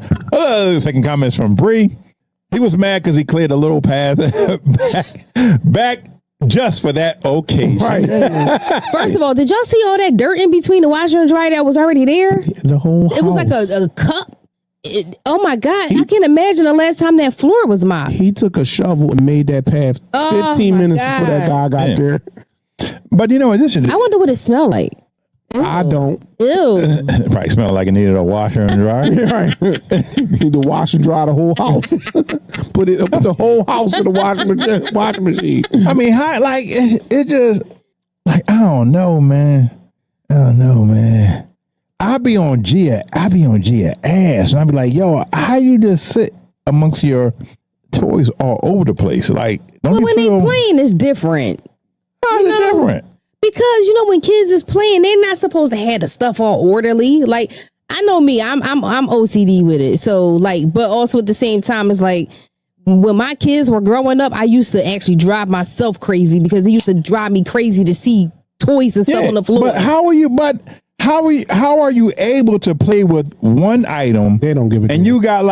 Second comment is from Bree. He was mad because he cleared a little path back just for that occasion. Right. First of all, did y'all see all that dirt in between the washer and dryer that was already there? The whole house. It was like a cup. Oh my God. I can't imagine the last time that floor was mopped. He took a shovel and made that path 15 minutes before that guy got there. But you know, in addition, I wonder what it smelled like. Ew. I don't. Ew. Probably smelled like it needed a washer and dryer. Right. Need to wash and dry the whole house. Put the whole house in the washing machine. I mean, it just like I don't know, man. I be on Gia ass, and I be like, yo, how you just sit amongst your toys all over the place? Like, don't you when feel they playing, it's different. How's it different? Because when kids is playing, they're not supposed to have the stuff all orderly. Like, I know me, I'm OCD with it. So but also at the same time, it's like when my kids were growing up, I used to actually drive myself crazy because it used to drive me crazy to see toys and stuff on the floor. But how are you able to play with one item? They don't give a damn. And you got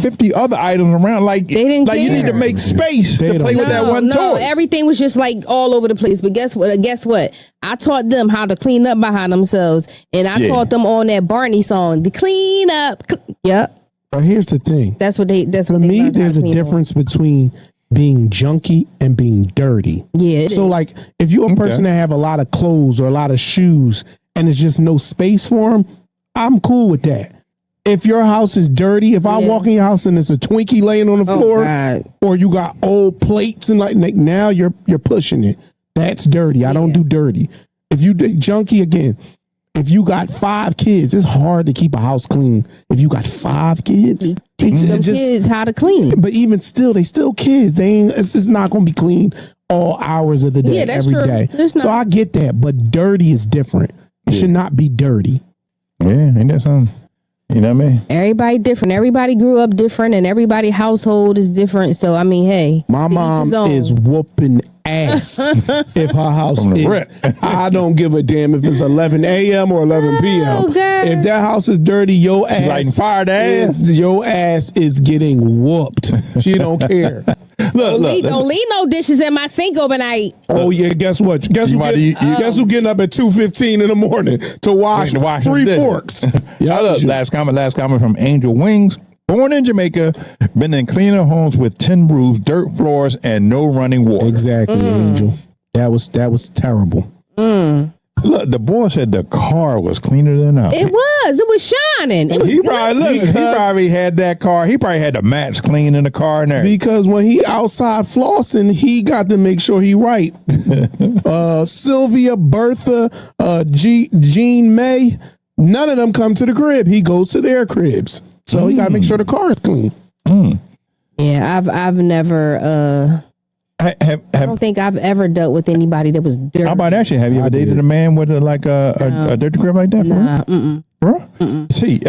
50 other items around. Like, they didn't care. You need to make space to play with that one toy. Everything was just all over the place. But guess what? I taught them how to clean up behind themselves, and I taught them on that Barney song to clean up. Yep. But here's the thing. That's what they. For me, there's a difference between being junky and being dirty. Yeah. So if you're a person that have a lot of clothes or a lot of shoes, and there's just no space for them, I'm cool with that. If your house is dirty, if I walk in your house and there's a Twinkie laying on the floor, or you got old plates and now you're pushing it. That's dirty. I don't do dirty. If you do junky, again, if you got 5 kids, it's hard to keep a house clean. If you got 5 kids, teach them kids how to clean. But even still, they still kids. It's not going to be clean all hours of the day, every day. So I get that, but dirty is different. It should not be dirty. Yeah, ain't that something? You know what I mean? Everybody different. Everybody grew up different, and everybody's household is different. So I mean, hey, my mom is whooping ass if her house is. I don't give a damn if it's 11 a.m. or 11 p.m. If that house is dirty, your ass lighting fire your ass is getting whooped. She don't care. Don't leave no dishes in my sink overnight. Oh yeah, guess what? Guess who getting up at 2:15 in the morning to wash 3 forks? Last comment from Angel Wings. Born in Jamaica, been in cleaner homes with tin roofs, dirt floors, and no running water. Exactly, Angel. That was terrible. Look, the boy said the car was cleaner than us. It was shining. It was He probably had that car. He probably had the mats clean in the car and everything. Because when he outside flossing, he got to make sure he right. Sylvia, Bertha, Jean May, none of them come to the crib. He goes to their cribs. So he got to make sure the car is clean. Yeah, I've never. I don't think I've ever dealt with anybody that was dirty. How about that shit? Have you ever dated a man with a dirty crib like that? Nah, Bro? See,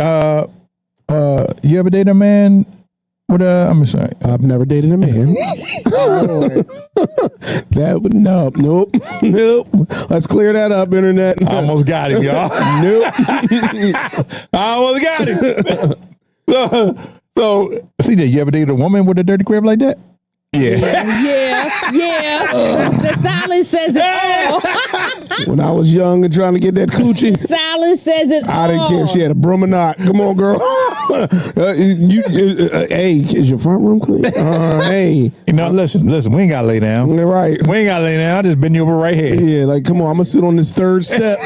you ever dated a man with a? I'm sorry, I've never dated a man. That would nope. Let's clear that up, internet. I almost got him, y'all. Nope. I almost got him. So, CJ, you ever dated a woman with a dirty crib like that? Yeah. The silence says it all. When I was young and trying to get that coochie, Silence says it all. I didn't care if she had a broom or not. Come on, girl. Hey, is your front room clean? Hey. You know, listen, we ain't got to lay down. Right. We ain't got to lay down. I just bend you over right here. Yeah, like, come on, I'm going to sit on this third step.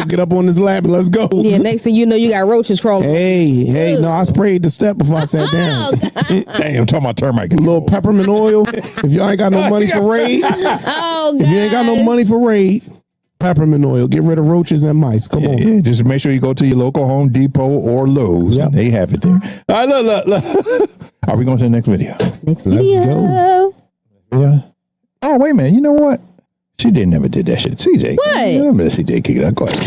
Get up on this lap and let's go. Yeah, next thing you know, you got roaches crawling. Hey, no, I sprayed the step before I sat down. Damn, I'm talking about termite. A little peppermint oil. If y'all ain't got no money for Raid, if you ain't got no money for Raid, peppermint oil. Get rid of roaches and mice. Come on. Yeah, just make sure you go to your local Home Depot or Lowe's. Yep. They have it there. All right, look. Are we going to the next video? Let's go. Yeah. Oh, wait a minute. You know what? She never did that shit. CJ. What? Remember CJ kick it out. Go ahead.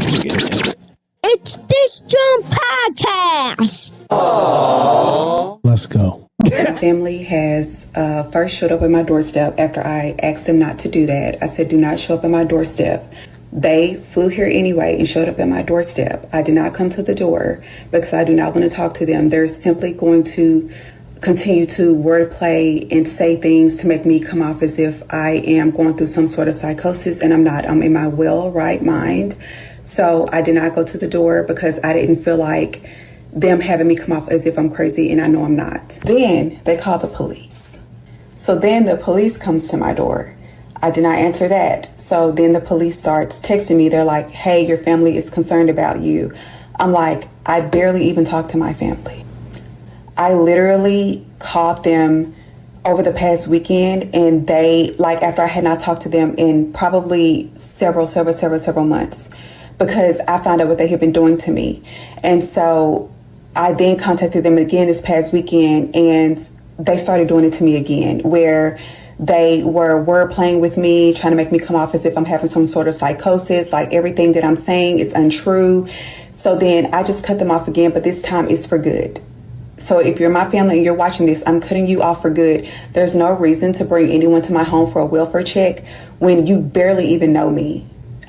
It's this JAWN podcast. Aww. Let's go. My family has first showed up at my doorstep after I asked them not to do that. I said, do not show up at my doorstep. They flew here anyway and showed up at my doorstep. I did not come to the door because I do not want to talk to them. They're simply going to continue to wordplay and say things to make me come off as if I am going through some sort of psychosis, and I'm not. I'm in my right mind. So I did not go to the door because I didn't feel like them having me come off as if I'm crazy, and I know I'm not. Then they call the police. So then the police comes to my door. I did not answer that. So then the police starts texting me. They're like, hey, your family is concerned about you. I'm like, I barely even talk to my family. I literally called them over the past weekend, and they, like, after I had not talked to them in probably several months, because I found out what they had been doing to me. And so I then contacted them again this past weekend, and they started doing it to me again, where they were word playing with me, trying to make me come off as if I'm having some sort of psychosis, like everything that I'm saying is untrue. So then I just cut them off again, but this time it's for good. So if you're my family and you're watching this, I'm cutting you off for good. There's no reason to bring anyone to my home for a welfare check when you barely even know me.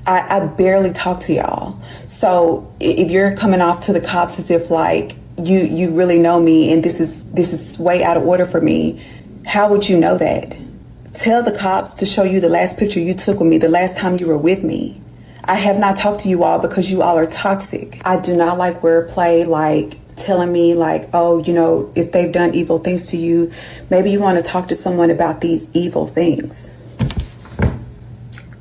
I barely talk to y'all. So if you're coming off to the cops as if like you really know me and this is way out of order for me, how would you know that? Tell the cops to show you the last picture you took with me, the last time you were with me. I have not talked to you all because you all are toxic. I do not like wordplay, like telling me like, oh, you know, if they've done evil things to you, maybe you want to talk to someone about these evil things.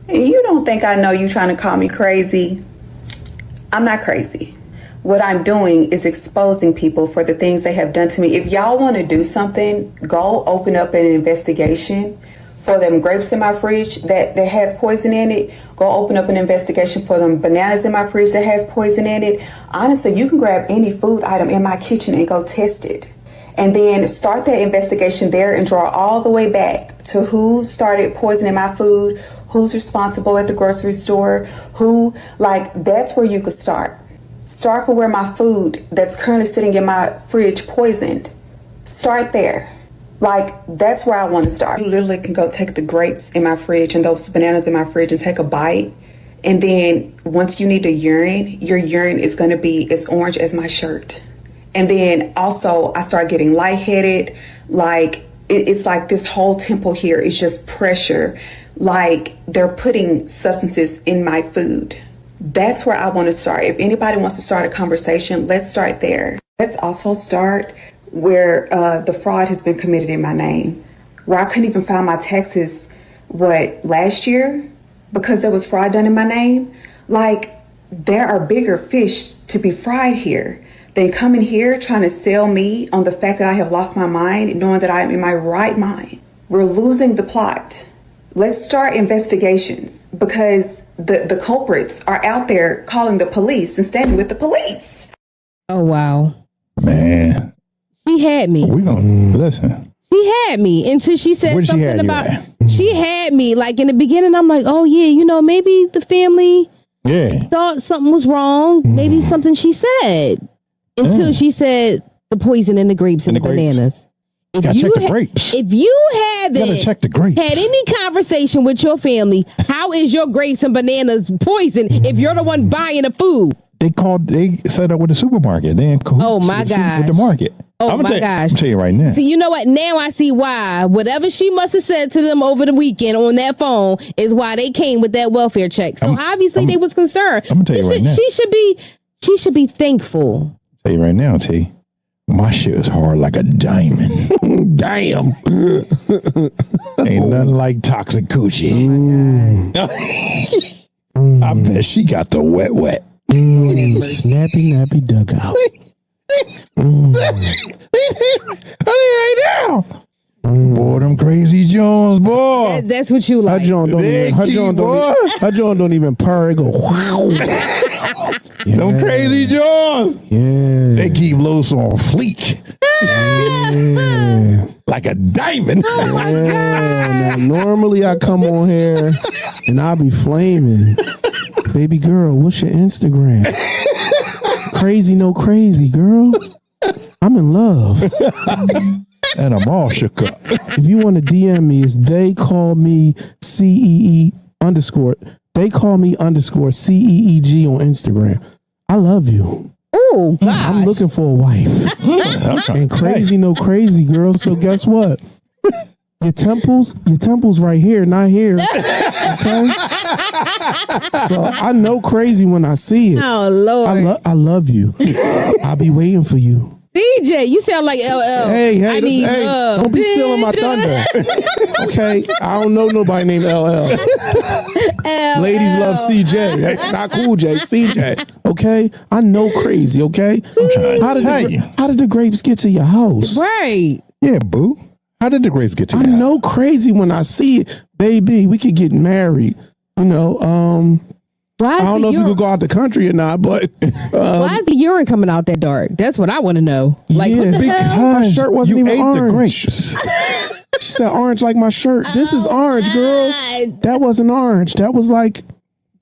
And you don't think I know you trying to call me crazy? I'm not crazy. What I'm doing is exposing people for the things they have done to me. If y'all want to do something, go open up an investigation for them grapes in my fridge that has poison in it. Go open up an investigation for them bananas in my fridge that has poison in it. Honestly, you can grab any food item in my kitchen and go test it. And then start that investigation there and draw all the way back to who started poisoning my food, who's responsible at the grocery store, that's where you could start. Start for where my food that's currently sitting in my fridge poisoned. Start there. That's where I want to start. You literally can go take the grapes in my fridge and those bananas in my fridge and take a bite. And then once you need to urine, your urine is going to be as orange as my shirt. And then also I start getting lightheaded. It's like this whole temple here is just pressure. Like they're putting substances in my food. That's where I want to start. If anybody wants to start a conversation, let's start there. Let's also start where the fraud has been committed in my name, where I couldn't even file my taxes, last year? because there was fraud done in my name. Like, there are bigger fish to be fried here than coming here trying to sell me on the fact that I have lost my mind, knowing that I am in my right mind. We're losing the plot. Let's start investigations because the culprits are out there calling the police and standing with the police. Oh, wow. Man. She had me. We gonna listen. She had me until she said Where'd she something have you about. at? She had me like in the beginning. I'm like, oh yeah, you know, maybe the family thought something was wrong. Maybe something she said until she said the poison in the grapes and the bananas. If gotta you check the grapes. If you haven't Gotta check the grapes. had any conversation with your family, how is your grapes and bananas poison if you're the one buying the food? They set up with the supermarket. They in cahoots Oh my with gosh. the market. Oh my gosh. I'm tell you right now. See, you know what? Now I see why. Whatever she must have said to them over the weekend on that phone is why they came with that welfare check. So obviously they was concerned. I'm gonna tell you right now. She should be thankful. Tell you right now, T. My shit is hard like a diamond. Damn. Ain't nothing like toxic coochie. I bet she got the wet. Snappy nappy dugout. Right now. Boy, them crazy Jones, boy. That's what you like. Her John don't even purr. It go. Them crazy Jones. Yeah. They keep loose on fleek. Yeah. Like a diamond. Now, normally I come on here and I be flaming. Baby girl, what's your Instagram? Crazy, no crazy, girl. I'm in love. And I'm all shook up. If you want to DM me, it's they call me CEE underscore. They call me underscore CEEG on Instagram. I love you. Oh, God. I'm looking for a wife. And crazy, no crazy, girl. So guess what? Your temples right here, not here. Okay? So I know crazy when I see it. Oh, Lord. I love you. I'll be waiting for you. DJ, you sound like LL. Hey, I need love. don't be stealing my thunder. Okay? I don't know nobody named LL. Ladies love CJ. That's not cool, J. CJ. Okay? I know crazy, okay? How did the grapes get to your house? Right. Yeah, boo. How did the grapes get to I you? know crazy when I see it. Baby, we could get married. You know, I don't know if you could go out the country or not, but why is the urine coming out that dark? That's what I want to know. Like, yeah, what the hell? my shirt wasn't You even ate orange. the grapes. She said orange like my shirt. This is orange, girl. That wasn't orange. That was like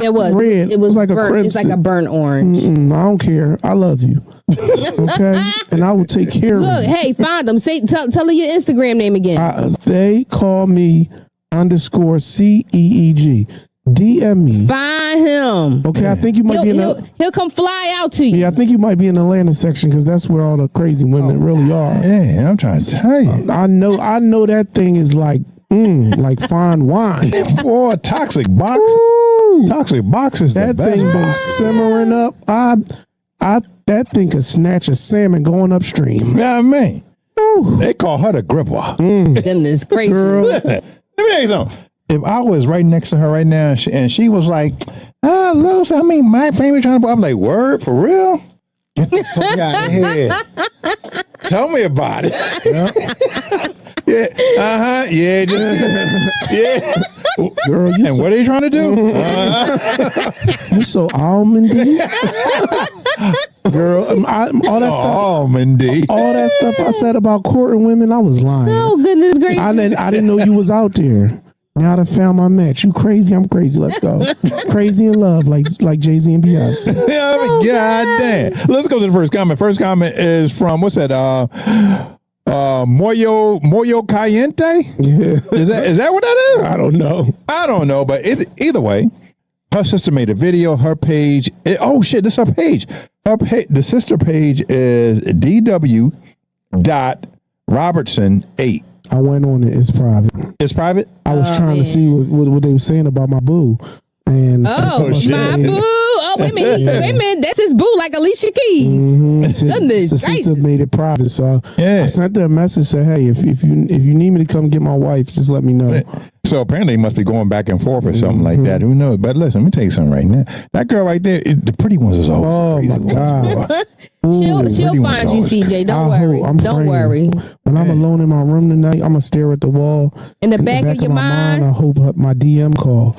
It was red. It was like burnt. a crimson. It's like a burnt orange. I don't care. I love you. Okay, and I will take care Look, of you. hey, find them. Tell her your Instagram name again. They call me underscore CEEG. DM me. Find him. Okay, I think you might be in he'll come fly out to you. Yeah, I think you might be in the Atlanta section because that's where all the crazy women really are. Yeah, I'm trying to tell you. I know that thing is like fine wine. Boy, toxic box. Toxic box is That the best. thing been simmering up. That thing could snatch a salmon going upstream. Yeah, I mean, they call her the gripper. Goodness gracious. Girl, Let me tell you something. If I was right next to her right now and she was like, Los, I mean, my family trying to, I'm like, word, for real? Get the fuck out of here. Tell me about it. Yeah, yeah, just, yeah. girl, And what are they trying to do? you so almondy. Girl, all that stuff. Almondy. All that stuff I said about courting women, I was lying. Oh, goodness gracious. I didn't know you was out there. Now I found my match. You crazy, I'm crazy. Let's go. Crazy in love, like Jay-Z and Beyonce. Yeah, I mean, God damn. Let's go to the first comment. First comment is from, what's that? Moyo Caliente? Yeah. Is that what that is? I don't know. But either way, her sister made a video. Her page. Oh shit! This is her page. The sister page is DW.Robertson8. I went on it. It's private. It's private. I was trying to see what they were saying about my boo. And Oh, my boo. Oh, wait a minute. That's his boo, like Alicia Keys. Goodness, the sister made it private, so Yeah. I sent her a message. Said, "Hey, if you need me to come get my wife, just let me know." So apparently, he must be going back and forth or something like that. Who knows? But listen, let me tell you something right now. That girl right there, the pretty ones is always Oh my God. She'll find you, CJ. Don't worry. Don't worry. When I'm alone in my room tonight, I'm gonna stare at the wall. In the back of your mind, I hope my DM call.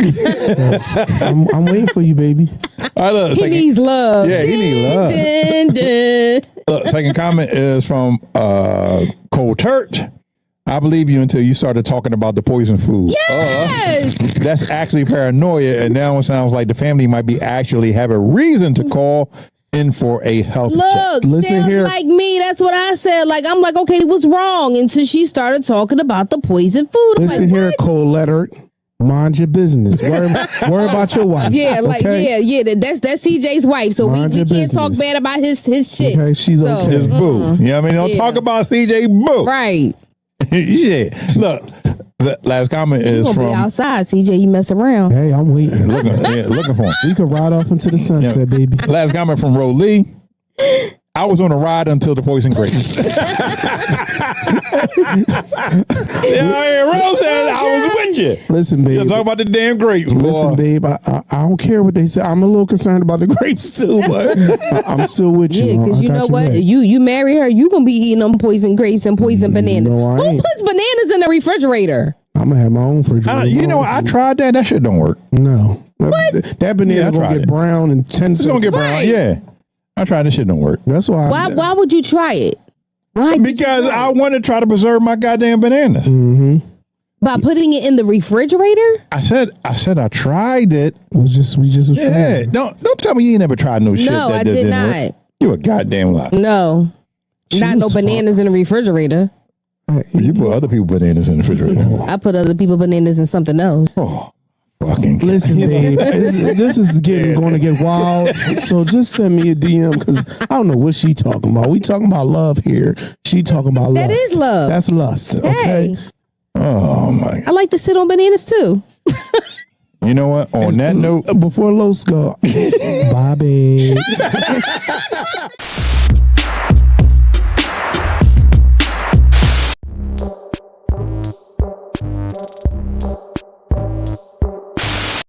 I'm waiting for you, baby. He needs love. Yeah, he needs love. Dun, dun. Look, second comment is from Cole Turt. I believe you until you started talking about the poison food. Yes! That's actually paranoia, and now it sounds like the family might be actually have a reason to call in for a health check. Look, Listen sounds here. like me. That's what I said. Like, I'm like, okay, what's wrong? Until she started talking about the poison food. I'm Listen like, here, what? Cole Leonard. Mind your business. Worry about your wife. Yeah, like okay? yeah. That's CJ's wife. So we Mind your can't talk business. bad about his shit. Okay, she's okay. His boo. You know what I mean? Don't Yeah. talk about CJ boo. Right. Yeah. Look, the last comment You is gonna be from outside, CJ. You mess around. Hey, I'm waiting. looking for him. We could ride off into the sunset, baby. Last comment from Ro Lee. I was on a ride until the poison grapes. Rose said I was with you. Listen, babe. Talk about the damn grapes, boy. Listen, babe. I don't care what they say. I'm a little concerned about the grapes too, but I'm still with you. Yeah, because I you got know your what? back. You marry her, you gonna be eating them poison grapes and poison bananas. No, I Who ain't. puts bananas in the refrigerator? I'm gonna have my own refrigerator. You know what? I tried that. That shit don't work. No. That banana Yeah, I gonna tried get it. brown in 10 seconds. It's gonna get brown. Right. Yeah. I tried this shit don't work. That's why. Why would you try it? Why? Because I want to try to preserve my goddamn bananas. By putting it in the refrigerator? I said I tried it. we just was Yeah. trying. Don't tell me you ain't never tried no shit. No, that I didn't did work. not. You a goddamn lie. No. She Not no was bananas in the refrigerator. You put other people bananas in the refrigerator. I put other people bananas in something else. Oh, fucking. Listen, babe, this is going to get wild. So just send me a DM because I don't know what she talking about. We talking about love here. She talking about lust. That is love. That's lust. Okay. Hey, Oh my. I like to sit on bananas too. You know what? On that note, Before Los go, bye, babe.